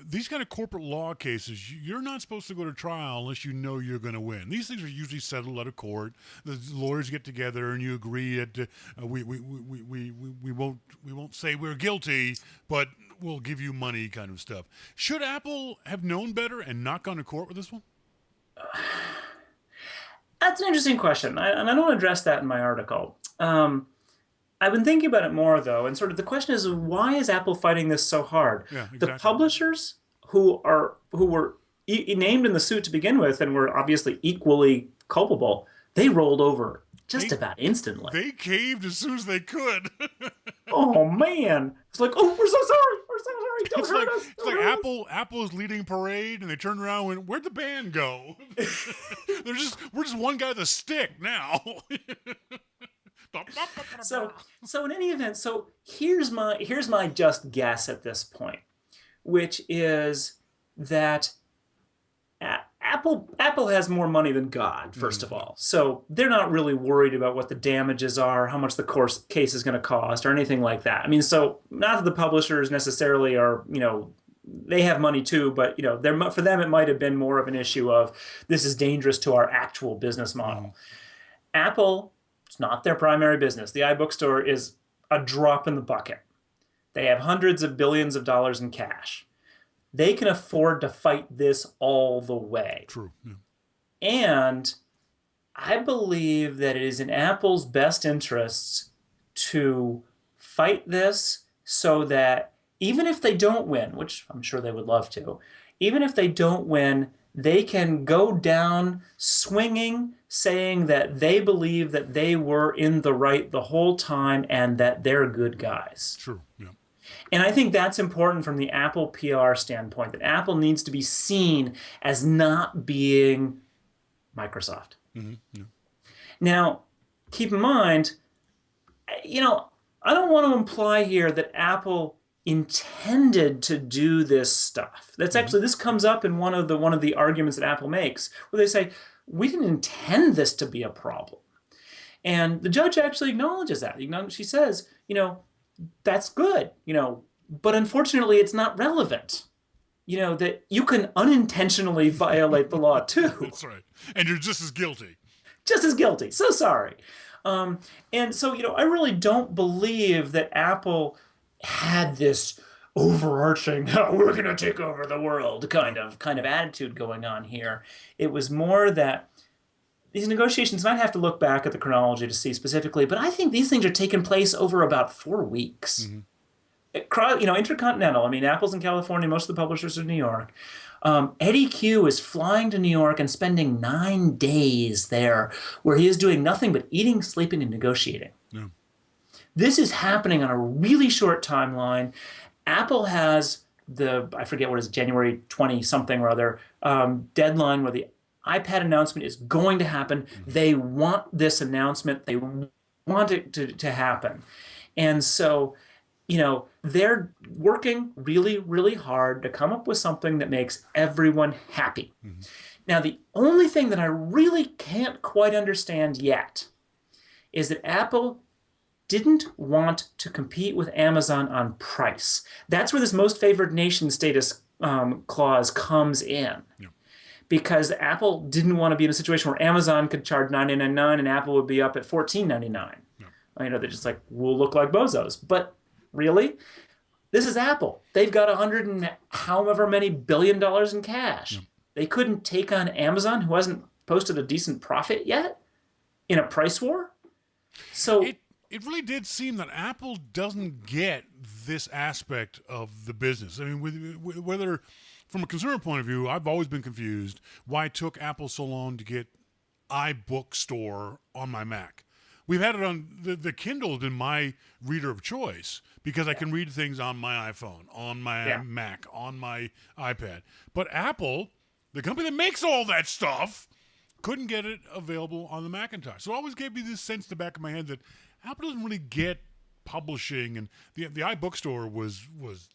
these kind of corporate law cases, you're not supposed to go to trial unless you know you're going to win. These things are usually settled out of court. The lawyers get together and you agree that we won't say we're guilty, but we'll give you money, kind of stuff. Should Apple have known better and not gone to court with this one? That's an interesting question, and I don't address that in my article. I've been thinking about it more, though, and sort of the question is, why is Apple fighting this so hard? Yeah, exactly. The publishers who were named in the suit to begin with and were obviously equally culpable, they rolled over just about instantly. They caved as soon as they could. Oh man! It's like, oh, we're so sorry. We're so sorry. Don't hurt us. It's like Apple's leading parade, and they turned around and went, "Where'd the band go?" we're just one guy with a stick now. So in any event, so here's my just guess at this point, which is that Apple has more money than God, first of all. So they're not really worried about what the damages are, how much the case is going to cost, or anything like that. I mean, so not that the publishers necessarily are, they have money too, but for them it might have been more of an issue of this is dangerous to our actual business model. Apple, it's not their primary business. The iBook store is a drop in the bucket. They have hundreds of billions of dollars in cash. They can afford to fight this all the way. True. Yeah. And I believe that it is in Apple's best interests to fight this so that even if they don't win, which I'm sure they would love to, even if they don't win, they can go down swinging, saying that they believe that they were in the right the whole time and that they're good guys. True. Yeah. And I think that's important from the Apple PR standpoint, that Apple needs to be seen as not being Microsoft. Yeah. Now, keep in mind, I don't want to imply here that Apple intended to do this stuff. That's actually, this comes up in one of the arguments that Apple makes, where they say, we didn't intend this to be a problem. And the judge actually acknowledges that. She says, that's good, but unfortunately it's not relevant. That you can unintentionally violate the law too. That's right. And you're just as guilty. Just as guilty. So sorry. And so, I really don't believe that Apple had this overarching, we're going to take over the world kind of attitude going on here. It was more that these negotiations, and I'd have to look back at the chronology to see specifically, but I think these things are taking place over about 4 weeks. Intercontinental, Apple's in California, most of the publishers are in New York. Eddie Q is flying to New York and spending 9 days there, where he is doing nothing but eating, sleeping, and negotiating. Yeah. This is happening on a really short timeline. Apple has I forget what it is, January 20-something or other, deadline where the iPad announcement is going to happen. They want this announcement. They want it to happen. And so, they're working really, really hard to come up with something that makes everyone happy. Now, the only thing that I really can't quite understand yet is that Apple didn't want to compete with Amazon on price. That's where this most favored nation status clause comes in. Yeah. Because Apple didn't want to be in a situation where Amazon could charge $9.99 and Apple would be up at $14.99. Yeah. They're just like, we'll look like bozos. But really, this is Apple. They've got 100 and however many billion dollars in cash. Yeah. They couldn't take on Amazon, who hasn't posted a decent profit yet, in a price war. So it really did seem that Apple doesn't get this aspect of the business. Whether from a consumer point of view, I've always been confused why it took Apple so long to get iBook Store on my Mac. We've had it on the Kindle has been my reader of choice because I can read things on my iPhone, on my Mac, on my iPad. But Apple, the company that makes all that stuff, couldn't get it available on the Macintosh. So it always gave me this sense in the back of my head that Apple doesn't really get publishing, and the iBook Store was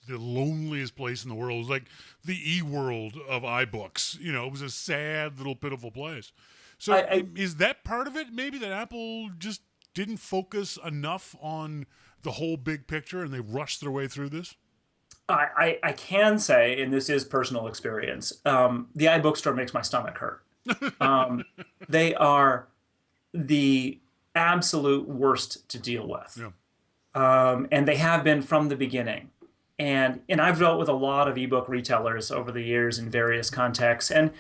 the loneliest place in the world. It was like the e-world of iBooks. It was a sad little pitiful place. So is that part of it? Maybe that Apple just didn't focus enough on the whole big picture and they rushed their way through this? I can say, and this is personal experience, the iBook Store makes my stomach hurt. They are the absolute worst to deal with. Yeah. And they have been from the beginning. And I've dealt with a lot of ebook retailers over the years in various contexts, and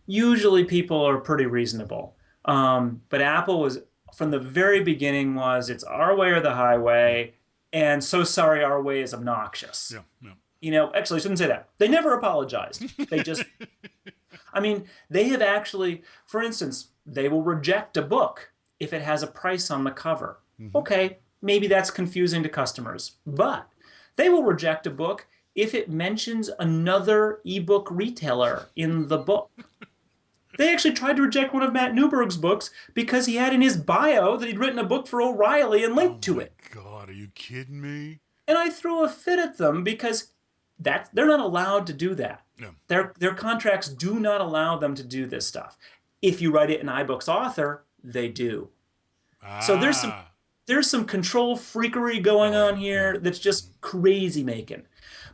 usually people are pretty reasonable. But Apple was, from the very beginning, it's our way or the highway, and so sorry, our way is obnoxious. Yeah. Actually, I shouldn't say that. They never apologized. They just, they have actually, for instance, they will reject a book if it has a price on the cover. Mm-hmm. Okay, maybe that's confusing to customers, but they will reject a book if it mentions another ebook retailer in the book. They actually tried to reject one of Matt Newberg's books because he had in his bio that he'd written a book for O'Reilly and linked to it. Oh my God, are you kidding me? And I threw a fit at them because they're not allowed to do that. Yeah. Their contracts do not allow them to do this stuff. If you write it in iBooks Author, they do. So there's some control freakery going on here that's just crazy making.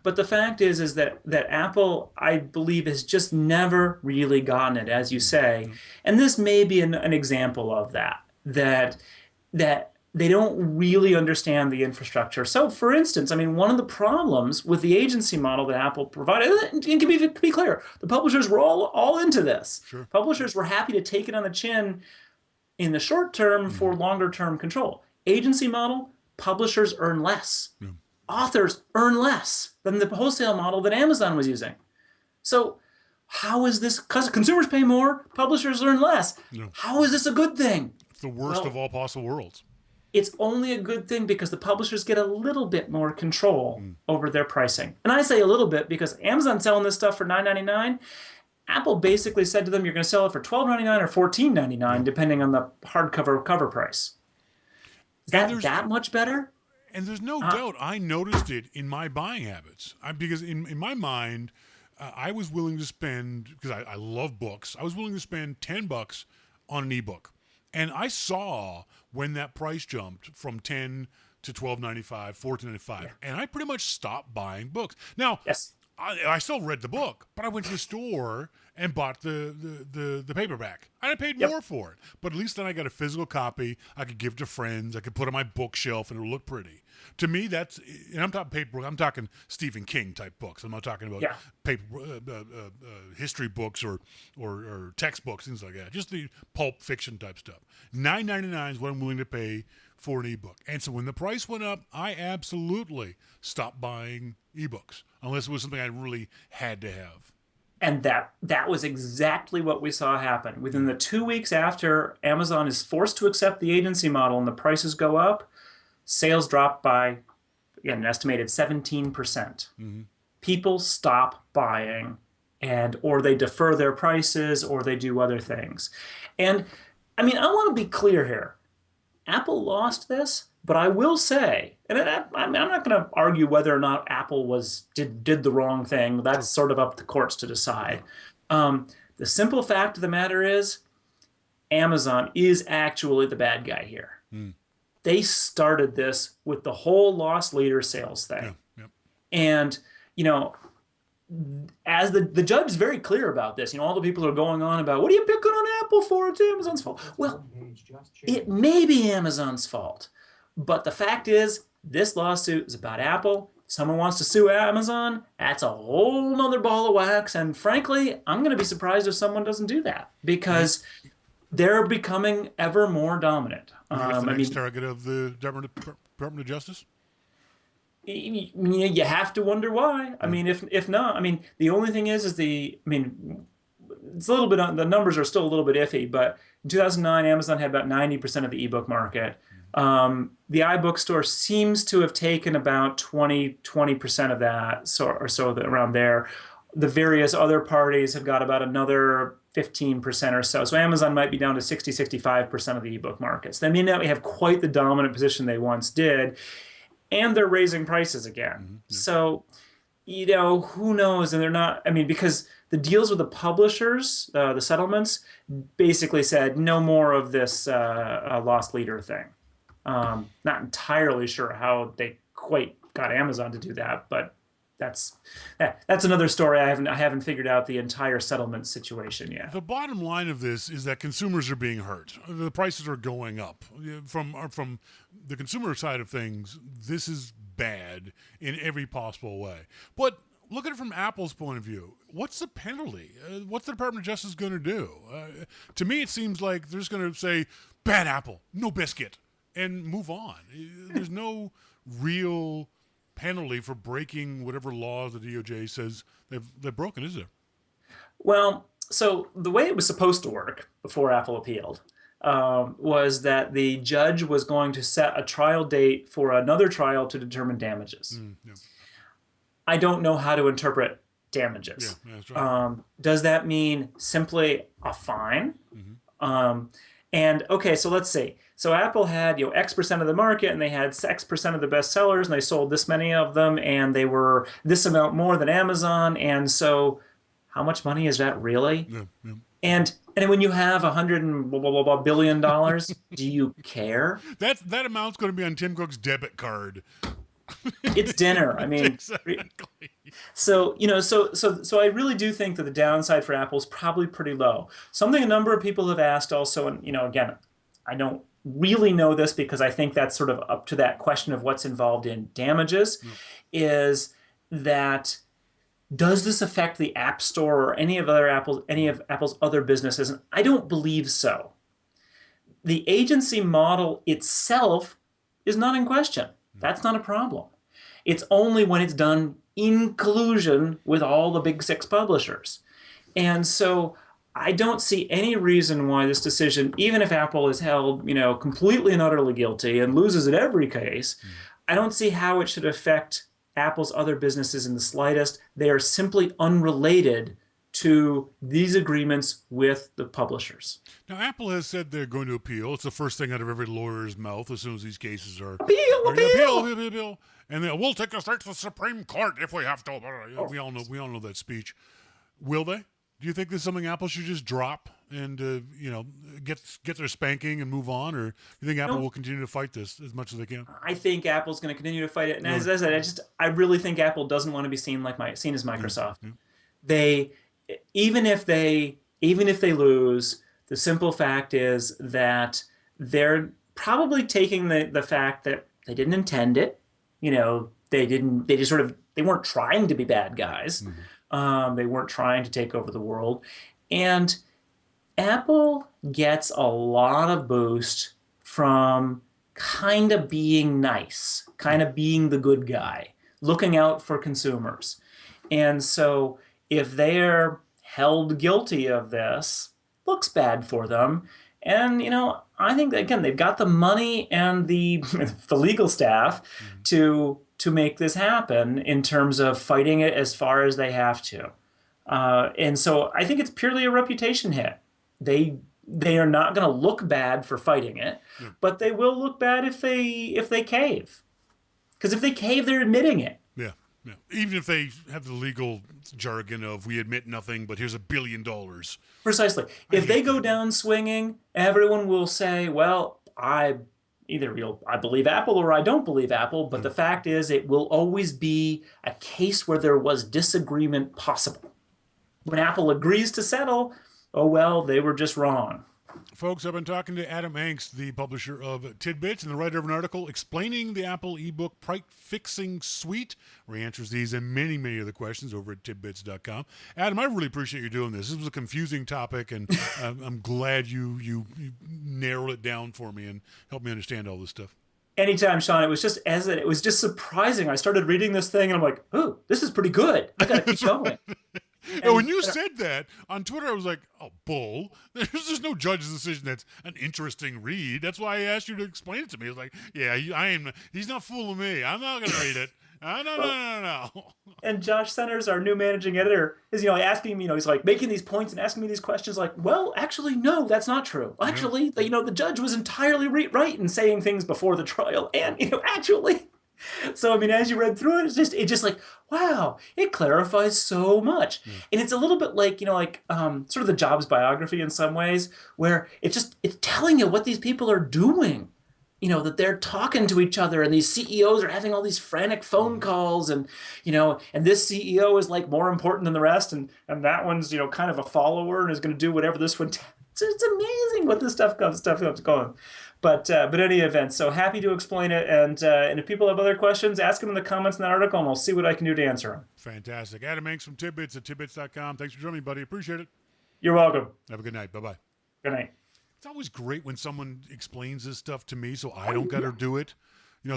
But the fact is that Apple, I believe, has just never really gotten it, as you say. And this may be an example of that they don't really understand the infrastructure. So, for instance, I mean, one of the problems with the agency model that Apple provided, and to be clear, the publishers were all into this. Sure. Publishers were happy to take it on the chin in the short term for longer term control. Agency model, publishers earn less. Yeah. Authors earn less than the wholesale model that Amazon was using. So how is this? Because consumers pay more, publishers earn less. Yeah. How is this a good thing? It's the worst of all possible worlds. It's only a good thing because the publishers get a little bit more control over their pricing. And I say a little bit because Amazon's selling this stuff for $9.99. Apple basically said to them, you're going to sell it for $12.99 or $14.99, depending on the hardcover cover price. Is that much better? And there's no doubt I noticed it in my buying habits. Because in my mind, I was willing to spend, because I love books, I was willing to spend $10 on an ebook. And I saw when that price jumped from $10 to $12.95, $14.95, and I pretty much stopped buying books. Now, yes. I still read the book, but I went to the store and bought the paperback. And I paid more for it. But at least then I got a physical copy. I could give to friends. I could put on my bookshelf and it would look pretty. To me, that's, and I'm talking paper, I'm talking Stephen King type books. I'm not talking about paper history books or textbooks, things like that. Just the pulp fiction type stuff. $9.99 is what I'm willing to pay for an ebook. And so when the price went up, I absolutely stopped buying ebooks, unless it was something I really had to have. And that was exactly what we saw happen. Within the 2 weeks after Amazon is forced to accept the agency model and the prices go up, sales drop by, again, an estimated 17%. Mm-hmm. People stop buying, or they defer their prices, or they do other things. And I mean, I want to be clear here. Apple lost this, but I will say, and I'm not going to argue whether or not Apple did the wrong thing. That's sort of up to the courts to decide. The simple fact of the matter is, Amazon is actually the bad guy here. Mm. They started this with the whole loss leader sales thing. Yeah. And, as the judge is very clear about this, all the people are going on about, what are you picking on Apple for? It's Amazon's fault. Well, it may be Amazon's fault. But the fact is, this lawsuit is about Apple. If someone wants to sue Amazon, that's a whole nother ball of wax. And frankly, I'm going to be surprised if someone doesn't do that because they're becoming ever more dominant. That's the next target of the Department of Justice? You have to wonder why. I mean, if not, I mean, the only thing is it's a little bit, the numbers are still a little bit iffy, but in 2009, Amazon had about 90% of the ebook market. The iBook store seems to have taken about 20% of that, around there. The various other parties have got about another 15% or so. So Amazon might be down to 65% of the ebook markets. They may not have quite the dominant position they once did, and they're raising prices again. Mm-hmm. So, who knows? And they're not, because the deals with the publishers, the settlements, basically said no more of this lost leader thing. Not entirely sure how they quite got Amazon to do that, but that's another story. I haven't figured out the entire settlement situation yet. The bottom line of this is that consumers are being hurt. The prices are going up. From the consumer side of things, this is bad in every possible way. But look at it from Apple's point of view. What's the penalty? What's the Department of Justice going to do? To me, it seems like they're just going to say, "Bad Apple, no biscuit," and move on. There's no real penalty for breaking whatever laws the DOJ says they've broken, is there? Well, so the way it was supposed to work before Apple appealed was that the judge was going to set a trial date for another trial to determine damages. Yeah. I don't know how to interpret damages. Yeah, that's right. Does that mean simply a fine? Mm-hmm. And okay, so let's see. So Apple had, X percent of the market, and they had X percent of the best sellers, and they sold this many of them, and they were this amount more than Amazon. And so, how much money is that really? Yeah, yeah. And when you have $100 billion, do you care? That amount's going to be on Tim Cook's debit card. It's dinner. I mean, Exactly. so I really do think that the downside for Apple is probably pretty low. Something a number of people have asked also, and again, I don't really know this because I think that's sort of up to that question of what's involved in damages, is that does this affect the App Store or any of Apple's other businesses? And I don't believe so. The agency model itself is not in question. That's not a problem. It's only when it's done in collusion with all the big six publishers. And so I don't see any reason why this decision, even if Apple is held, completely and utterly guilty and loses in every case, I don't see how it should affect Apple's other businesses in the slightest. They are simply unrelated to these agreements with the publishers. Now, Apple has said they're going to appeal. It's the first thing out of every lawyer's mouth as soon as these cases are Appeal. And we'll take us right to the Supreme Court if we have to. We all know that speech. Will they? Do you think this is something Apple should just drop and get their spanking and move on, or do you think Apple will continue to fight this as much as they can? I think Apple's going to continue to fight it, and as I said, I really think Apple doesn't want to be seen as Microsoft. They even if they lose, the simple fact is that they're probably taking the fact that they didn't intend it. They weren't trying to be bad guys. They weren't trying to take over the world. And Apple gets a lot of boost from kind of being nice, kind of being the good guy, looking out for consumers. And so if they're held guilty of this, looks bad for them. And, I think, again, they've got the money and the legal staff to make this happen in terms of fighting it as far as they have to. And so I think it's purely a reputation hit. They are not going to look bad for fighting it, but they will look bad if they cave. Because if they cave, they're admitting it. Yeah. Even if they have the legal jargon of we admit nothing, but here's $1 billion. Precisely. If they go down swinging, everyone will say, well, I believe Apple or I don't believe Apple, but the fact is it will always be a case where there was disagreement possible. When Apple agrees to settle, oh well, they were just wrong. Folks, I've been talking to Adam Engst, the publisher of Tidbits and the writer of an article explaining the Apple ebook Price Fixing Suite, where he answers these and many, many other questions over at tidbits.com. Adam, I really appreciate you doing this. This was a confusing topic, and I'm glad you narrowed it down for me and helped me understand all this stuff. Anytime, Shawn. It was just surprising. I started reading this thing, and I'm like, oh, this is pretty good. I got to keep going. And when you said that on Twitter, I was like, oh, bull. There's just no judge's decision that's an interesting read. That's why I asked you to explain it to me. I was like, yeah, he's not fooling me. I'm not going to read it. No. And Josh Centers, our new managing editor, is asking me, he's like making these points and asking me these questions like, well, actually, no, that's not true. Actually, the judge was entirely right in saying things before the trial. And, actually... So, as you read through it, it's just like, wow, it clarifies so much. And it's a little bit like, sort of the Jobs biography in some ways, where it's telling you what these people are doing. That they're talking to each other, and these CEOs are having all these frantic phone calls, and, and this CEO is like more important than the rest, and that one's, kind of a follower and is going to do whatever this one. It's amazing what this stuff comes going. But in any event, so happy to explain it. And if people have other questions, ask them in the comments in that article, and I'll see what I can do to answer them. Fantastic. Adam Engst from Tidbits at tidbits.com. Thanks for joining me, buddy. Appreciate it. You're welcome. Have a good night. Bye-bye. Good night. It's always great when someone explains this stuff to me so I don't got to do it.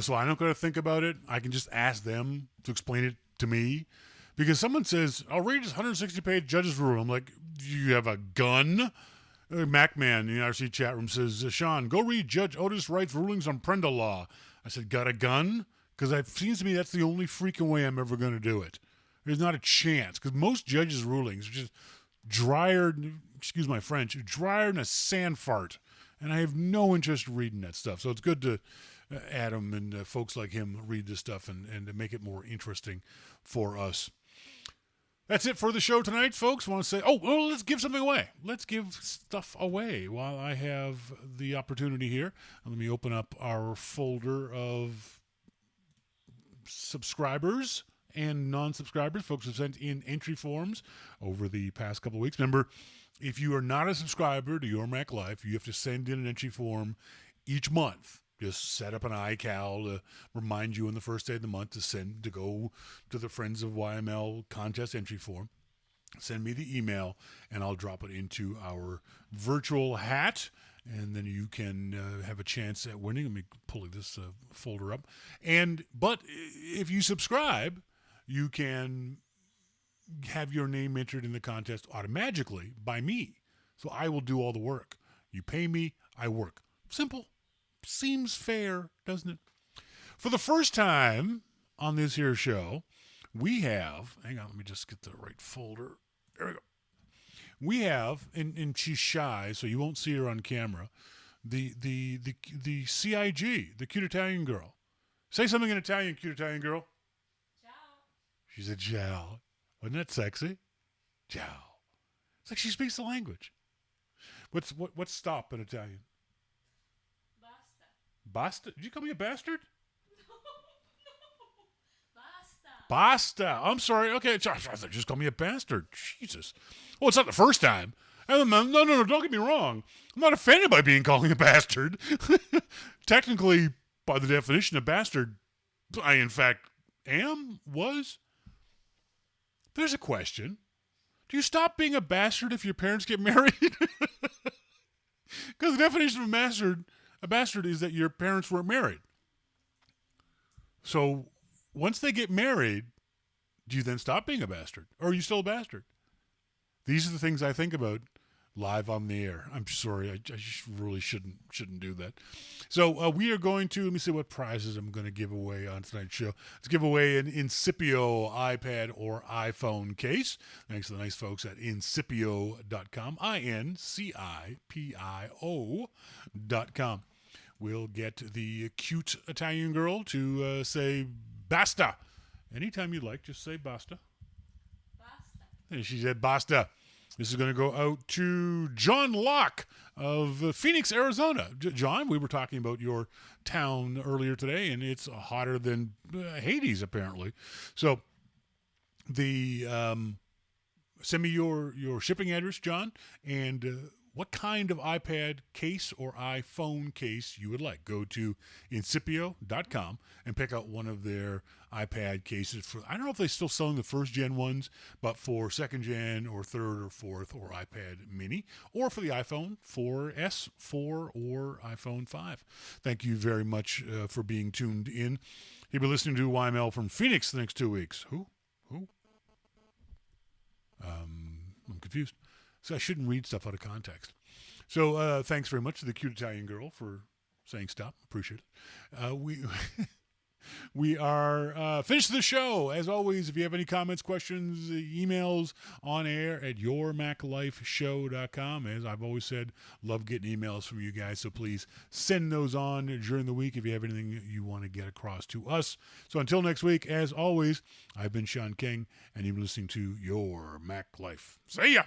So I don't got to think about it. I can just ask them to explain it to me. Because someone says, I'll read this 160-page judge's rule. I'm like, do you have a gun? MacMan in the RC chat room says, Shawn, go read Judge Otis Wright's rulings on Prenda law. I said, got a gun? Because it seems to me that's the only freaking way I'm ever going to do it. There's not a chance. Because most judges' rulings are just drier, excuse my French, drier than a sand fart. And I have no interest in reading that stuff. So it's good to Adam and folks like him read this stuff and to make it more interesting for us. That's it for the show tonight, folks. I want to say, well, let's give something away. Let's give stuff away while I have the opportunity here. Let me open up our folder of subscribers and non-subscribers. Folks have sent in entry forms over the past couple of weeks. Remember, if you are not a subscriber to Your Mac Life, you have to send in an entry form each month. Just set up an iCal to remind you on the first day of the month to go to the Friends of YML contest entry form. Send me the email, and I'll drop it into our virtual hat, and then you can have a chance at winning. Let me pull this folder up. But if you subscribe, you can have your name entered in the contest automatically by me. So I will do all the work. You pay me, I work. Simple. Seems fair, doesn't it? For the first time on this here show, we have, hang on, let me just get the right folder. There we go. We have, and she's shy, so you won't see her on camera, the CIG, the cute Italian girl. Say something in Italian, cute Italian girl. Ciao. She said ciao. Wasn't that sexy? Ciao. It's like she speaks the language. What's stop in Italian? Basta. Basta? Did you call me a bastard? No. Basta. Basta. I'm sorry. Okay. Just call me a bastard. Jesus. Well, it's not the first time. No, don't get me wrong. I'm not offended by being called a bastard. Technically, by the definition of bastard, I, in fact, was. There's a question. Do you stop being a bastard if your parents get married? Because the definition of a bastard is that your parents weren't married. So once they get married, do you then stop being a bastard? Or are you still a bastard? These are the things I think about live on the air. I'm sorry. I really shouldn't do that. So we are going to, let me see what prizes I'm going to give away on tonight's show. Let's give away an Incipio iPad or iPhone case. Thanks to the nice folks at Incipio.com. INCIPIO.com. We'll get the cute Italian girl to say basta. Anytime you like, just say basta. Basta. And she said basta. This is going to go out to John Locke of Phoenix, Arizona. John, we were talking about your town earlier today, and it's hotter than Hades, apparently. So send me your shipping address, John, and what kind of iPad case or iPhone case you would like. Go to Incipio.com and pick out one of their iPad cases. I don't know if they're still selling the first gen ones, but for second gen or third or fourth or iPad mini, or for the iPhone 4S, 4, or iPhone 5. Thank you very much for being tuned in. You'll be listening to YML from Phoenix the next 2 weeks. Who? I'm confused. So I shouldn't read stuff out of context. So thanks very much to the cute Italian girl for saying stop. Appreciate it. We are finished the show. As always, if you have any comments, questions, emails on air at yourmaclifeshow.com. As I've always said, love getting emails from you guys. So please send those on during the week if you have anything you want to get across to us. So until next week, as always, I've been Shawn King, and you've been listening to Your Mac Life. See ya!